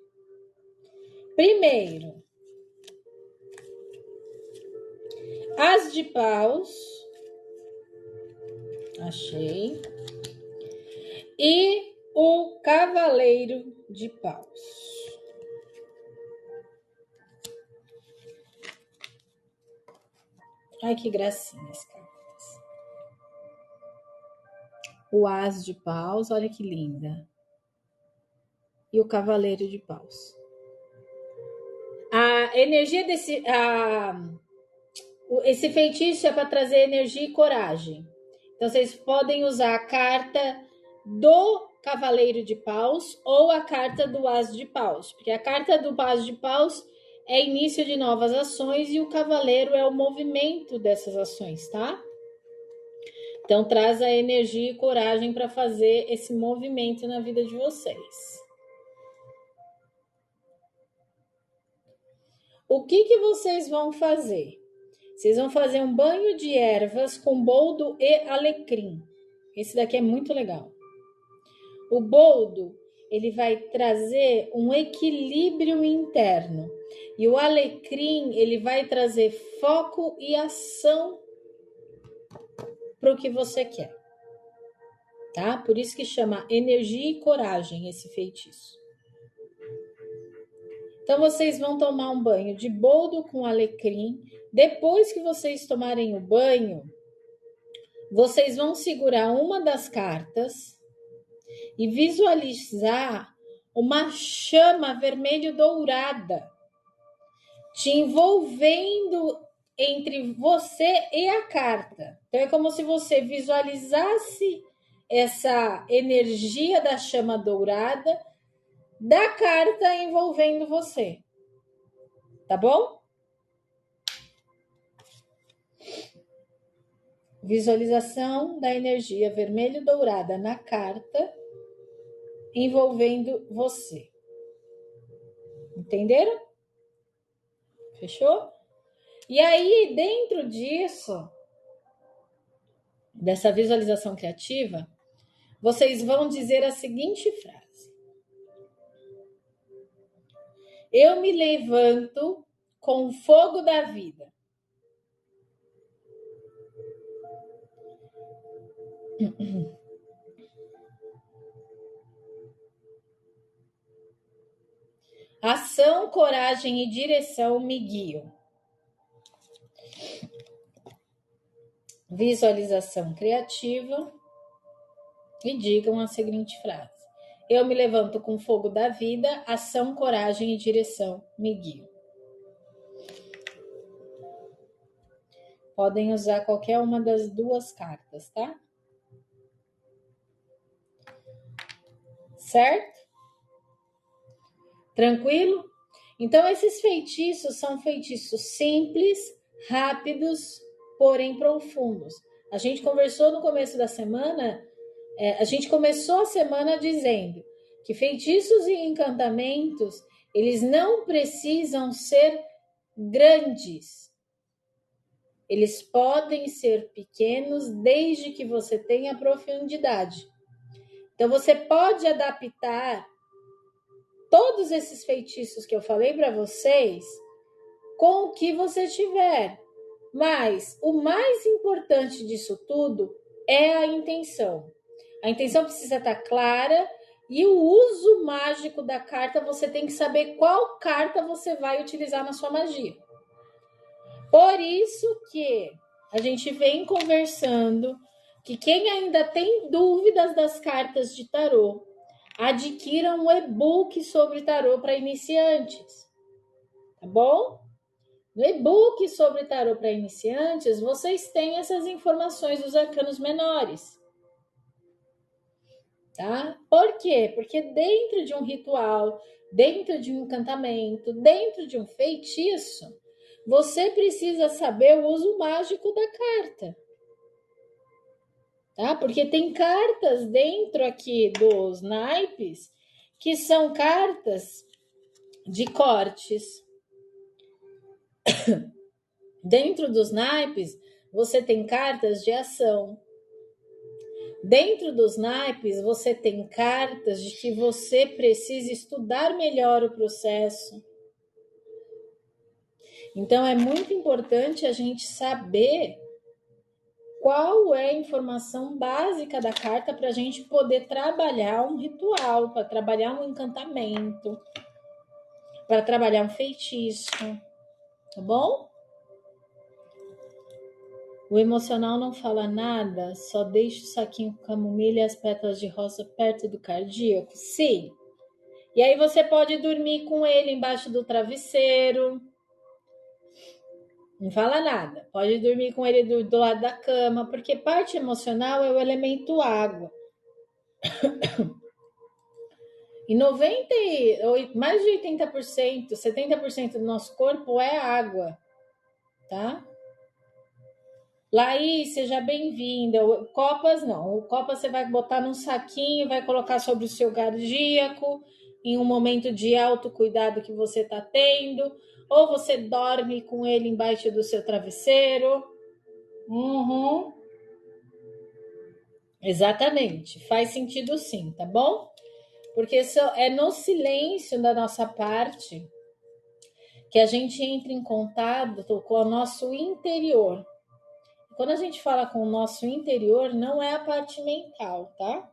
Primeiro, As de paus. Achei. E o Cavaleiro de paus. Ai, que gracinha as cartas. O As de paus, olha que linda. E o Cavaleiro de paus. A energia esse feitiço é para trazer energia e coragem. Então, vocês podem usar a carta do Cavaleiro de paus ou a carta do As de paus. Porque a carta do As de paus é início de novas ações e o Cavaleiro é o movimento dessas ações, tá? Então, traz a energia e coragem para fazer esse movimento na vida de vocês. O que vocês vão fazer? Vocês vão fazer um banho de ervas com boldo e alecrim. Esse daqui é muito legal. O boldo, ele vai trazer um equilíbrio interno. E o alecrim, ele vai trazer foco e ação para o que você quer. Tá? Por isso que chama energia e coragem esse feitiço. Então, vocês vão tomar um banho de boldo com alecrim. Depois que vocês tomarem o banho, vocês vão segurar uma das cartas e visualizar uma chama vermelho-dourada te envolvendo entre você e a carta. Então, é como se você visualizasse essa energia da chama dourada da carta envolvendo você. Tá bom? Visualização da energia vermelho-dourada na carta envolvendo você. Entenderam? Fechou? E aí, dentro disso, dessa visualização criativa, vocês vão dizer a seguinte frase: eu me levanto com o fogo da vida. Ação, coragem e direção me guiam. Visualização criativa. E digam a seguinte frase: eu me levanto com o fogo da vida, ação, coragem e direção me guiam. Podem usar qualquer uma das duas cartas, tá? Certo? Tranquilo? Então, esses feitiços são feitiços simples, rápidos, porém profundos. A gente conversou no começo da semana, a gente começou a semana dizendo que feitiços e encantamentos, eles não precisam ser grandes. Eles podem ser pequenos desde que você tenha profundidade. Então, você pode adaptar todos esses feitiços que eu falei para vocês com o que você tiver. Mas o mais importante disso tudo é a intenção. A intenção precisa estar clara e o uso mágico da carta, você tem que saber qual carta você vai utilizar na sua magia. Por isso que a gente vem conversando que quem ainda tem dúvidas das cartas de tarô, adquira um e-book sobre tarô para iniciantes, tá bom? No e-book sobre tarô para iniciantes, vocês têm essas informações dos arcanos menores, tá? Por quê? Porque dentro de um ritual, dentro de um encantamento, dentro de um feitiço, você precisa saber o uso mágico da carta, tá? Porque tem cartas dentro aqui dos naipes que são cartas de cortes. Dentro dos naipes, você tem cartas de ação. Dentro dos naipes, você tem cartas de que você precisa estudar melhor o processo. Então, é muito importante a gente saber qual é a informação básica da carta para a gente poder trabalhar um ritual, para trabalhar um encantamento, para trabalhar um feitiço, tá bom? O emocional não fala nada, só deixa o saquinho com camomila e as pétalas de rosa perto do cardíaco? Sim. E aí você pode dormir com ele embaixo do travesseiro. Não fala nada. Pode dormir com ele do lado da cama, porque parte emocional é o elemento água. E mais de 80%, 70% do nosso corpo é água, tá? Laís, seja bem-vinda. Copas não. O copa você vai botar num saquinho, vai colocar sobre o seu cardíaco, em um momento de autocuidado que você está tendo, ou você dorme com ele embaixo do seu travesseiro. Exatamente. Faz sentido sim, tá bom? Porque é no silêncio da nossa parte que a gente entra em contato com o nosso interior. Quando a gente fala com o nosso interior, não é a parte mental, tá?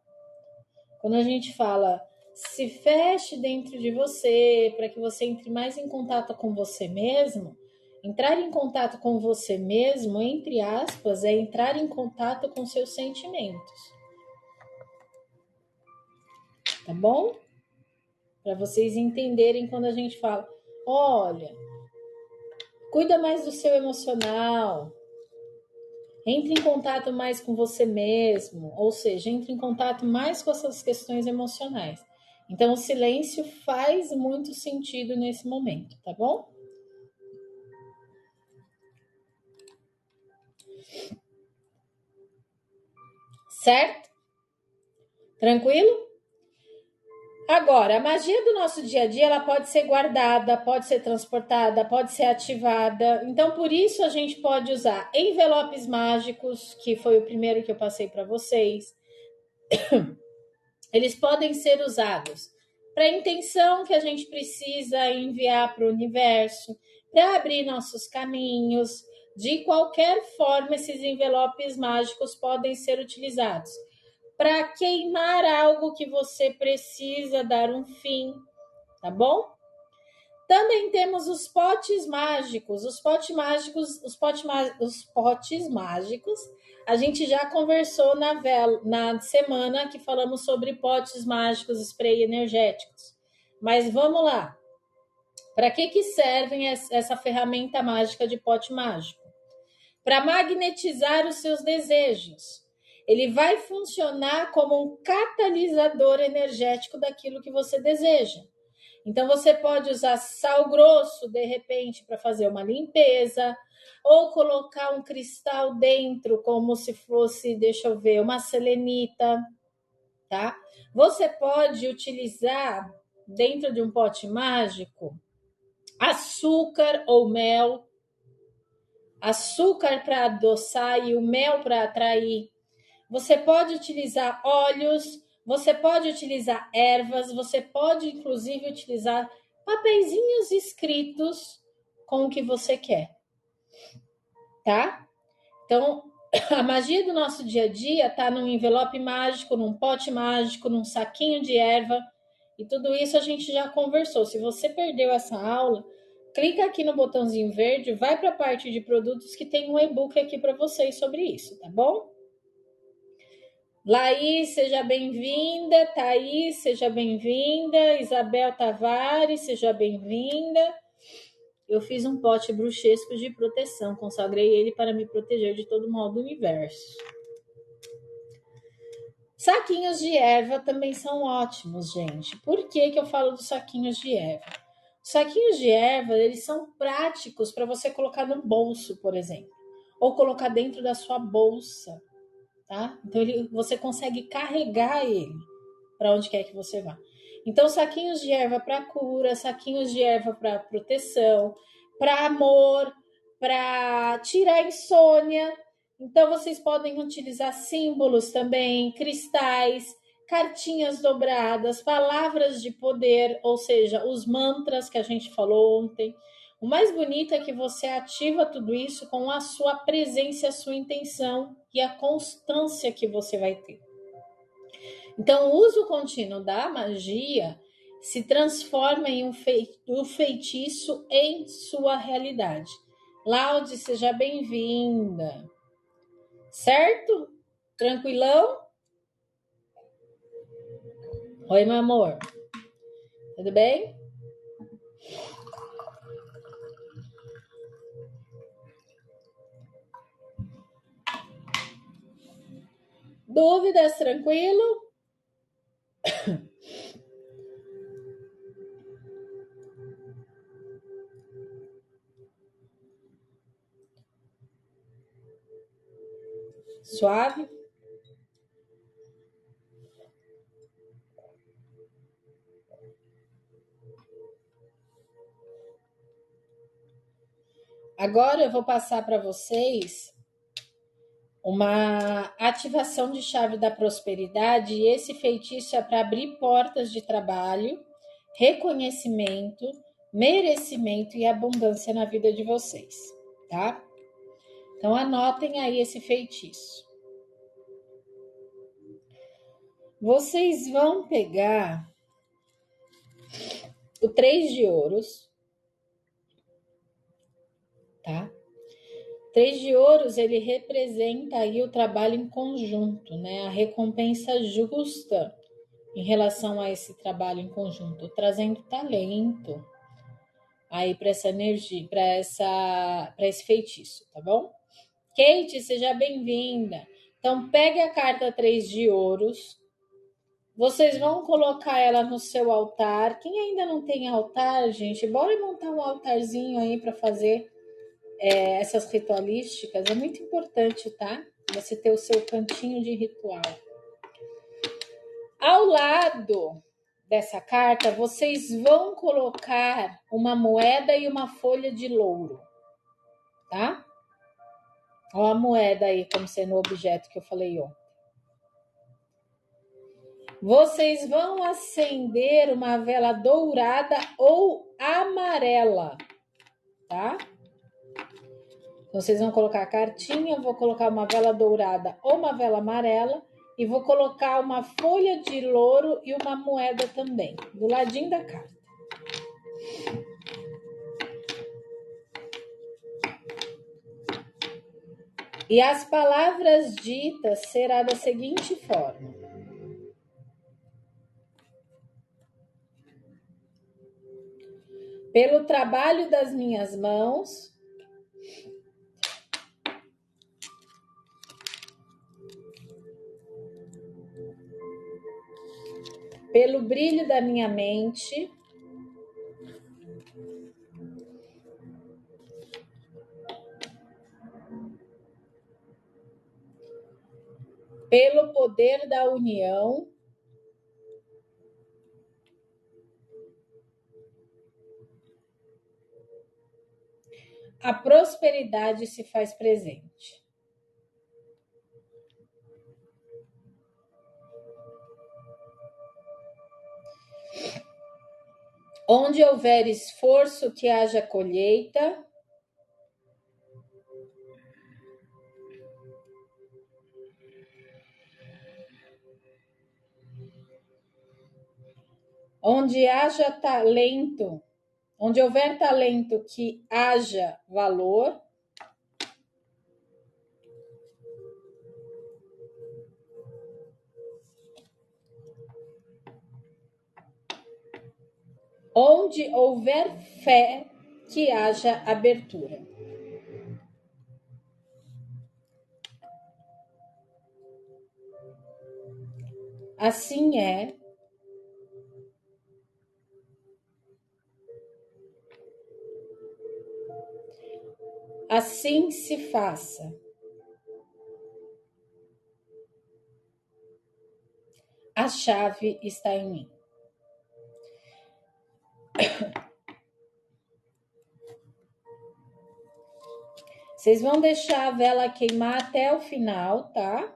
Quando a gente fala, se feche dentro de você, para que você entre mais em contato com você mesmo, entrar em contato com você mesmo, entre aspas, é entrar em contato com seus sentimentos. Tá bom? Para vocês entenderem quando a gente fala, olha, cuida mais do seu emocional, entre em contato mais com você mesmo, ou seja, entre em contato mais com essas questões emocionais. Então, o silêncio faz muito sentido nesse momento, tá bom? Certo? Tranquilo? Agora, a magia do nosso dia a dia, ela pode ser guardada, pode ser transportada, pode ser ativada. Então, por isso a gente pode usar envelopes mágicos, que foi o primeiro que eu passei para vocês. Eles podem ser usados para a intenção que a gente precisa enviar para o universo, para abrir nossos caminhos. De qualquer forma, esses envelopes mágicos podem ser utilizados para queimar algo que você precisa dar um fim, tá bom? Também temos os potes mágicos. Os potes mágicos, a gente já conversou na semana que falamos sobre potes mágicos, spray energéticos. Mas vamos lá. Para que servem essa ferramenta mágica de pote mágico? Para magnetizar os seus desejos. Ele vai funcionar como um catalisador energético daquilo que você deseja. Então, você pode usar sal grosso, de repente, para fazer uma limpeza, ou colocar um cristal dentro, como se fosse, deixa eu ver, uma selenita, tá? Você pode utilizar, dentro de um pote mágico, açúcar ou mel, açúcar para adoçar e o mel para atrair. Você pode utilizar óleos, você pode utilizar ervas, você pode inclusive utilizar papeizinhos escritos com o que você quer, tá? Então, a magia do nosso dia a dia tá num envelope mágico, num pote mágico, num saquinho de erva, e tudo isso a gente já conversou. Se você perdeu essa aula, clica aqui no botãozinho verde, vai para a parte de produtos que tem um e-book aqui para vocês sobre isso, tá bom? Laís, seja bem-vinda. Thaís, seja bem-vinda. Isabel Tavares, seja bem-vinda. Eu fiz um pote bruxesco de proteção, consagrei ele para me proteger de todo mal do universo. Saquinhos de erva também são ótimos, gente. Por que eu falo dos saquinhos de erva? Os saquinhos de erva, eles são práticos para você colocar no bolso, por exemplo, ou colocar dentro da sua bolsa, tá? Então você consegue carregar ele para onde quer que você vá. Então, saquinhos de erva para cura, saquinhos de erva para proteção, para amor, para tirar insônia. Então, vocês podem utilizar símbolos também, cristais, cartinhas dobradas, palavras de poder, ou seja, os mantras que a gente falou ontem. O mais bonito é que você ativa tudo isso com a sua presença, a sua intenção e a constância que você vai ter. Então, o uso contínuo da magia se transforma em um feitiço em sua realidade. Laude, seja bem-vinda. Certo? Tranquilão? Oi, meu amor. Tudo bem? Dúvidas? Tranquilo? Suave? Agora eu vou passar para vocês uma ativação de chave da prosperidade, e esse feitiço é para abrir portas de trabalho, reconhecimento, merecimento e abundância na vida de vocês, tá? Então anotem aí esse feitiço. Vocês vão pegar o 3 de ouros, tá? 3 de ouros, ele representa aí o trabalho em conjunto, né? A recompensa justa em relação a esse trabalho em conjunto, trazendo talento aí para essa energia, para esse feitiço, tá bom? Kate, seja bem-vinda. Então, pegue a carta 3 de ouros. Vocês vão colocar ela no seu altar. Quem ainda não tem altar, gente, bora montar um altarzinho aí para fazer essas ritualísticas. É muito importante, tá? Você ter o seu cantinho de ritual. Ao lado dessa carta, vocês vão colocar uma moeda e uma folha de louro, tá? Olha a moeda aí como sendo o objeto que eu falei ontem. Vocês vão acender uma vela dourada ou amarela, tá? Então, vocês vão colocar a cartinha, eu vou colocar uma vela dourada ou uma vela amarela e vou colocar uma folha de louro e uma moeda também, do ladinho da carta. E as palavras ditas será da seguinte forma: pelo trabalho das minhas mãos, pelo brilho da minha mente, pelo poder da união, a prosperidade se faz presente. Onde houver esforço, que haja colheita. Onde haja talento, onde houver talento, que haja valor. Onde houver fé, que haja abertura. Assim é. Assim se faça. A chave está em mim. Vocês vão deixar a vela queimar até o final, tá?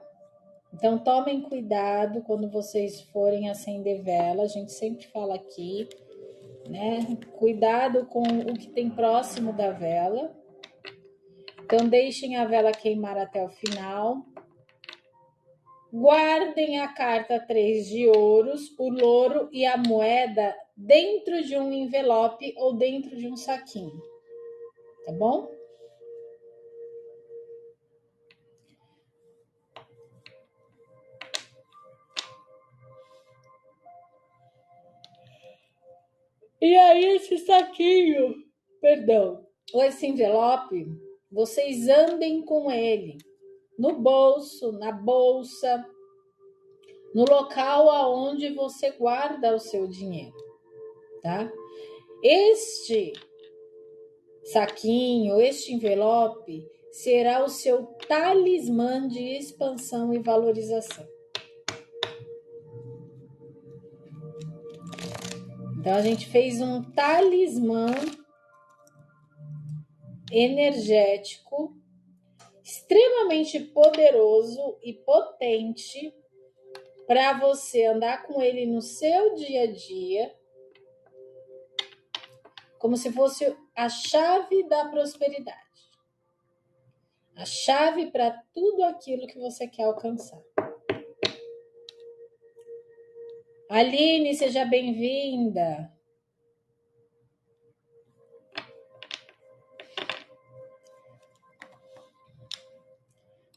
Então, tomem cuidado quando vocês forem acender vela. A gente sempre fala aqui, né? Cuidado com o que tem próximo da vela. Então, deixem a vela queimar até o final. Guardem a carta 3 de ouros, o louro e a moeda dentro de um envelope ou dentro de um saquinho. Tá bom? E aí, esse saquinho, ou esse envelope, vocês andem com ele no bolso, na bolsa, no local aonde você guarda o seu dinheiro, tá? Este saquinho, este envelope será o seu talismã de expansão e valorização. Então, a gente fez um talismã energético extremamente poderoso e potente para você andar com ele no seu dia a dia, como se fosse a chave da prosperidade. A chave para tudo aquilo que você quer alcançar. Aline, seja bem-vinda.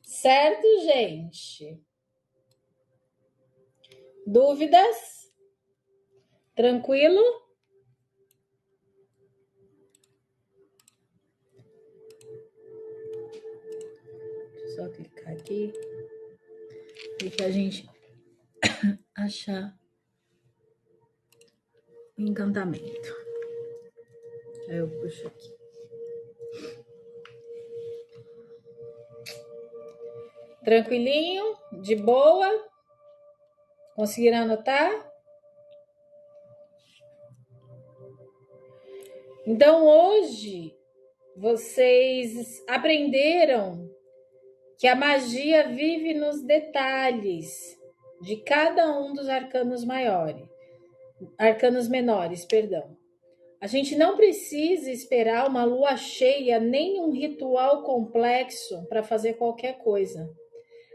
Certo, gente? Dúvidas? Tranquilo? Deixa eu só clicar aqui para a gente achar o encantamento. Aí eu puxo aqui. Tranquilinho? De boa? Conseguiram anotar? Então, hoje, vocês aprenderam que a magia vive nos detalhes de cada um dos arcanos menores, perdão. A gente não precisa esperar uma lua cheia nem um ritual complexo para fazer qualquer coisa.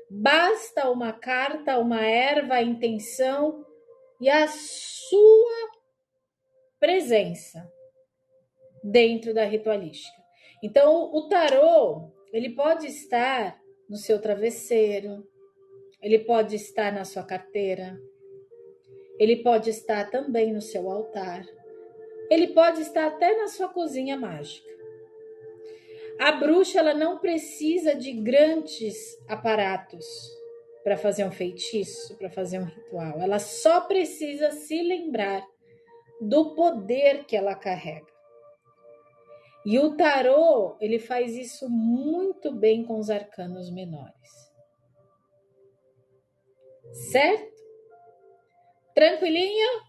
Basta uma carta, uma erva, a intenção e a sua presença dentro da ritualística. Então, o tarô, ele pode estar no seu travesseiro, ele pode estar na sua carteira, ele pode estar também no seu altar, ele pode estar até na sua cozinha mágica. A bruxa, ela não precisa de grandes aparatos para fazer um feitiço, para fazer um ritual. Ela só precisa se lembrar do poder que ela carrega. E o tarô, ele faz isso muito bem com os arcanos menores. certo? Tranquilinho?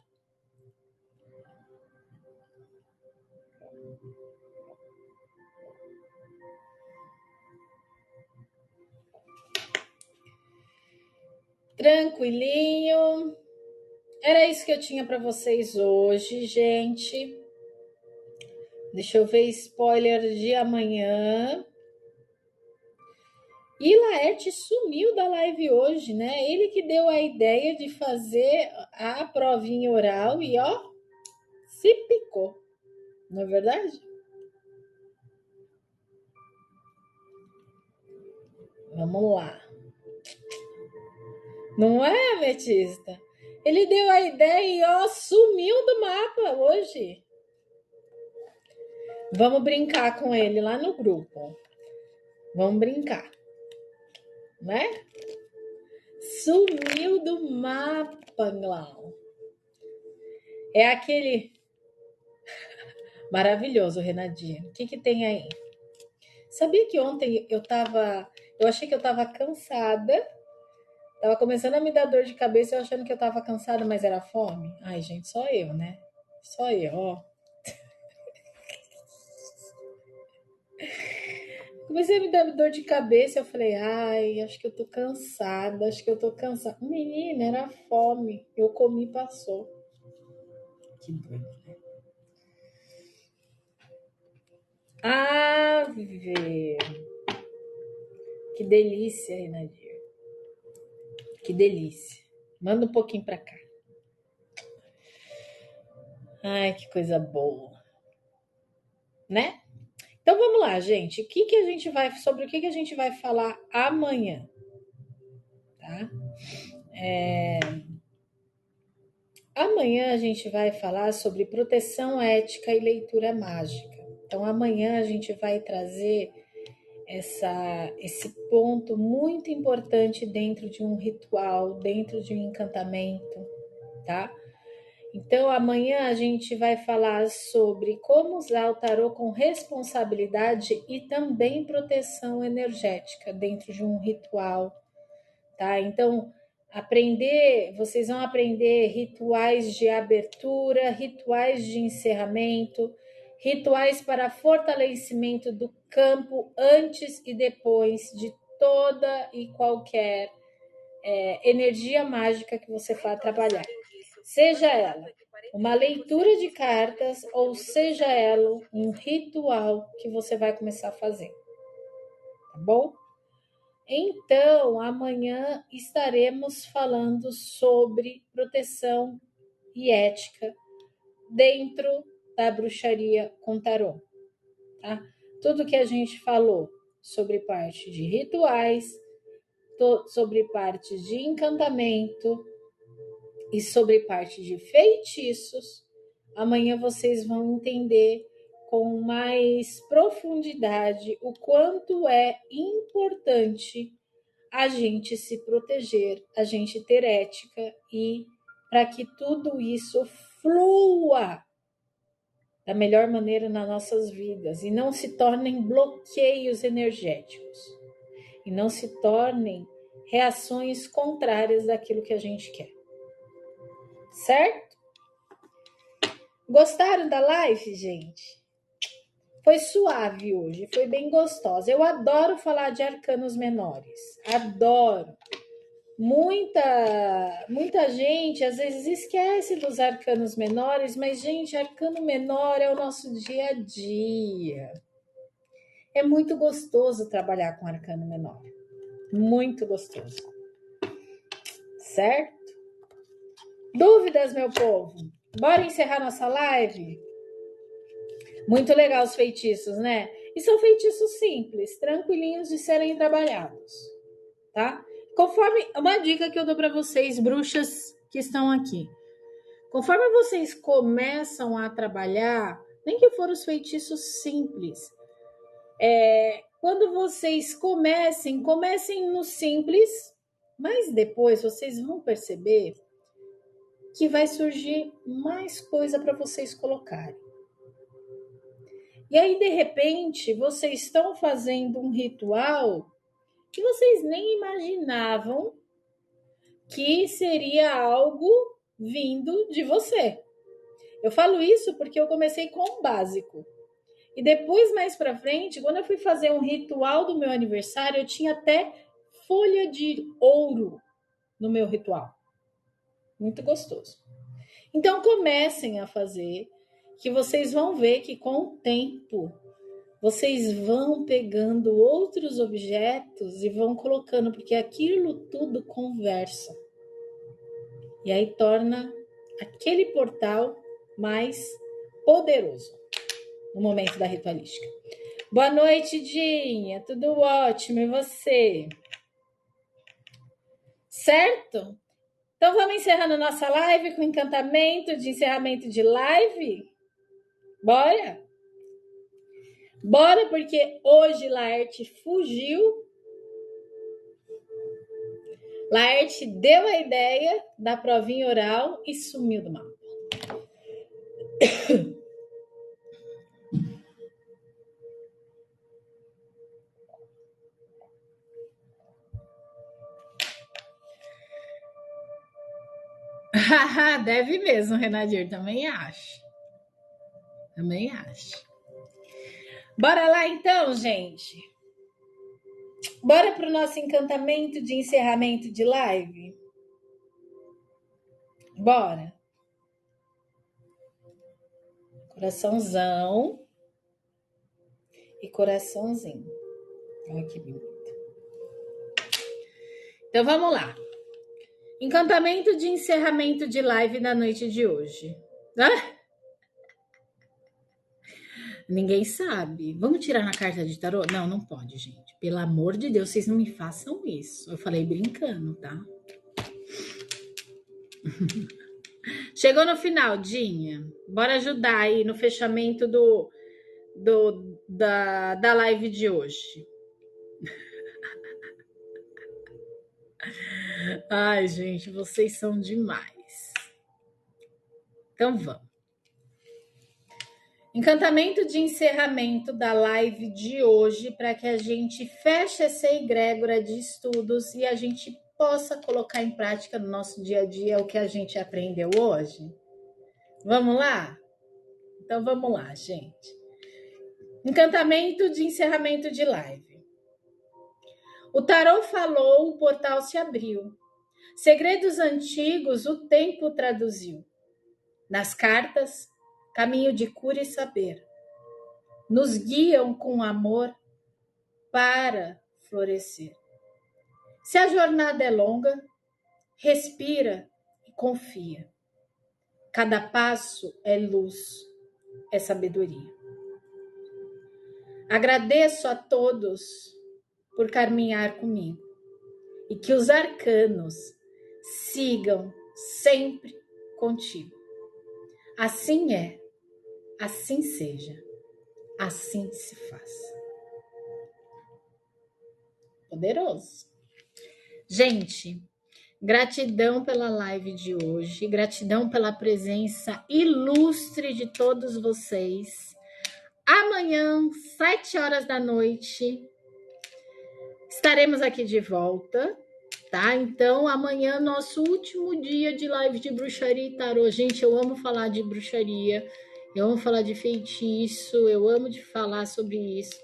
Tranquilinho. Era isso que eu tinha para vocês hoje, gente. Deixa eu ver spoiler de amanhã. E Laerte sumiu da live hoje, né? Ele que deu a ideia de fazer a provinha oral e ó, se picou. Não é verdade? Vamos lá. Não é, Ametista? Ele deu a ideia e ó, sumiu do mapa hoje. Vamos brincar com ele lá no grupo. Vamos brincar. Né? Sumiu do mapa, Glau. É aquele maravilhoso, Renadinho. O que tem aí? Sabia que ontem eu achei que eu tava cansada. Tava começando a me dar dor de cabeça, eu achando que eu tava cansada, mas era fome. Ai, gente, só eu, né? Só eu, ó. Comecei a me dar dor de cabeça, eu falei, ai, acho que eu tô cansada, acho que eu tô cansada. Menina, era fome. Eu comi e passou. Que doido, né? Ave! Que delícia, Renadir. Que delícia. Manda um pouquinho pra cá. Ai, que coisa boa. Né? Então vamos lá, gente. Sobre o que a gente vai falar amanhã? Tá? Amanhã a gente vai falar sobre proteção ética e leitura mágica. Então amanhã a gente vai trazer esse ponto muito importante dentro de um ritual, dentro de um encantamento, tá? Então amanhã a gente vai falar sobre como usar o tarô com responsabilidade e também proteção energética dentro de um ritual, tá? Então vocês vão aprender rituais de abertura, rituais de encerramento, rituais para fortalecimento do campo antes e depois de toda e qualquer energia mágica que você for trabalhar. Seja ela uma leitura de cartas ou seja ela um ritual que você vai começar a fazer. Tá bom? Então, amanhã estaremos falando sobre proteção e ética dentro da bruxaria com tarô, tá? Tudo que a gente falou sobre parte de rituais, sobre parte de encantamento e sobre parte de feitiços, amanhã vocês vão entender com mais profundidade o quanto é importante a gente se proteger, a gente ter ética e para que tudo isso flua da melhor maneira nas nossas vidas e não se tornem bloqueios energéticos e não se tornem reações contrárias daquilo que a gente quer. Certo? Gostaram da live, gente? Foi suave hoje, foi bem gostosa. Eu adoro falar de arcanos menores. Adoro. Muita gente às vezes esquece dos arcanos menores, mas, gente, arcano menor é o nosso dia a dia. É muito gostoso trabalhar com arcano menor. Muito gostoso. Certo? Dúvidas, meu povo? Bora encerrar nossa live? Muito legal os feitiços, né? E são feitiços simples, tranquilinhos de serem trabalhados, tá? Conforme uma dica que eu dou para vocês, bruxas que estão aqui. Conforme vocês começam a trabalhar, nem que for os feitiços simples, quando vocês comecem no simples, mas depois vocês vão perceber que vai surgir mais coisa para vocês colocarem. E aí, de repente, vocês estão fazendo um ritual que vocês nem imaginavam que seria algo vindo de você. Eu falo isso porque eu comecei com o básico. E depois, mais para frente, quando eu fui fazer um ritual do meu aniversário, eu tinha até folha de ouro no meu ritual. Muito gostoso. Então comecem a fazer, que vocês vão ver que com o tempo vocês vão pegando outros objetos e vão colocando, porque aquilo tudo conversa. E aí torna aquele portal mais poderoso no momento da ritualística. Boa noite, Dinha. Tudo ótimo. E você? Certo? Então vamos encerrando nossa live com encantamento de encerramento de live? Bora? Bora, porque hoje Laerte fugiu. Laerte deu a ideia da provinha oral e sumiu do mapa. Deve mesmo, Renadir, também acho. Também acho. Bora lá então, gente. Bora para o nosso encantamento de encerramento de live? Bora. Coraçãozão e coraçãozinho. Olha que bonito. Então vamos lá. Encantamento de encerramento de live da noite de hoje. Ninguém sabe. Vamos tirar na carta de tarô? Não, não pode, gente. Pelo amor de Deus, vocês não me façam isso. Eu falei brincando, tá? Chegou no final, Dinha. Bora ajudar aí no fechamento da live de hoje. Ai, gente, vocês são demais. Então vamos. Encantamento de encerramento da live de hoje para que a gente feche essa egrégora de estudos e a gente possa colocar em prática no nosso dia a dia o que a gente aprendeu hoje. Vamos lá? Então vamos lá, gente. Encantamento de encerramento de live. O tarô falou, o portal se abriu. Segredos antigos o tempo traduziu. Nas cartas, caminho de cura e saber. Nos guiam com amor para florescer. Se a jornada é longa, respira e confia. Cada passo é luz, é sabedoria. Agradeço a todos por caminhar comigo e que os arcanos sigam sempre contigo. Assim é, assim seja, assim se faz. Poderoso. Gente, gratidão pela live de hoje, gratidão pela presença ilustre de todos vocês. Amanhã, 7 horas da noite, estaremos aqui de volta, tá? Então, amanhã, nosso último dia de live de bruxaria e tarô. Gente, eu amo falar de bruxaria, eu amo falar de feitiço, eu amo de falar sobre isso.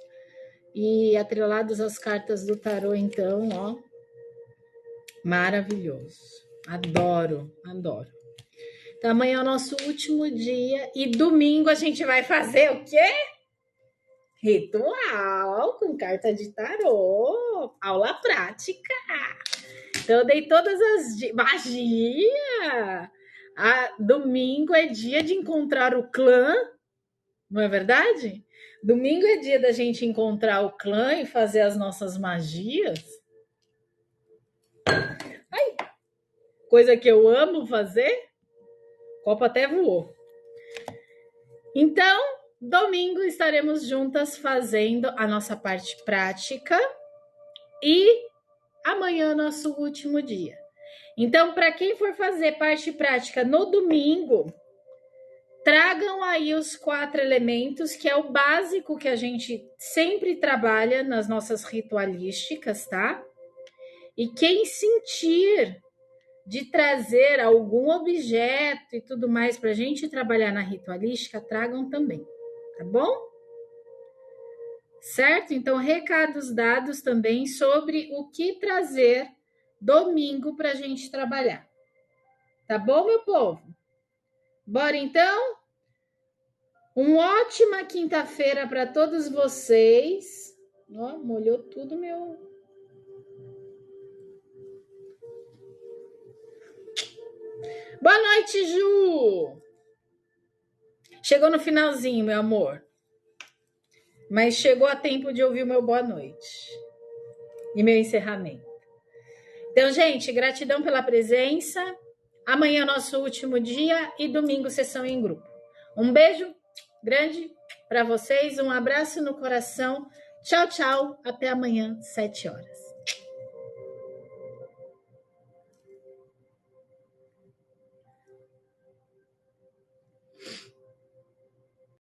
E atrelados às cartas do tarô, então, ó, maravilhoso. Adoro, adoro. Então, amanhã é o nosso último dia e domingo a gente vai fazer o quê? Ritual com carta de tarô, aula prática. Então, eu dei todas as magia. Domingo é dia de encontrar o clã, não é verdade? Domingo é dia da gente encontrar o clã e fazer as nossas magias. Ai, coisa que eu amo fazer. O copo até voou. Então, domingo estaremos juntas fazendo a nossa parte prática e amanhã nosso último dia. Então, para quem for fazer parte prática no domingo, tragam aí os 4 elementos, que é o básico que a gente sempre trabalha nas nossas ritualísticas, tá? E quem sentir de trazer algum objeto e tudo mais para a gente trabalhar na ritualística, tragam também, tá bom? Certo? Então, recados dados também sobre o que trazer domingo para a gente trabalhar. Tá bom, meu povo? Bora então? Uma ótima quinta-feira para todos vocês. Ó, molhou tudo meu. Boa noite, Ju! Chegou no finalzinho, meu amor. Mas chegou a tempo de ouvir o meu boa noite. E meu encerramento. Então, gente, gratidão pela presença. Amanhã é nosso último dia e domingo sessão em grupo. Um beijo grande para vocês, um abraço no coração. Tchau, tchau. Até amanhã, 7 horas.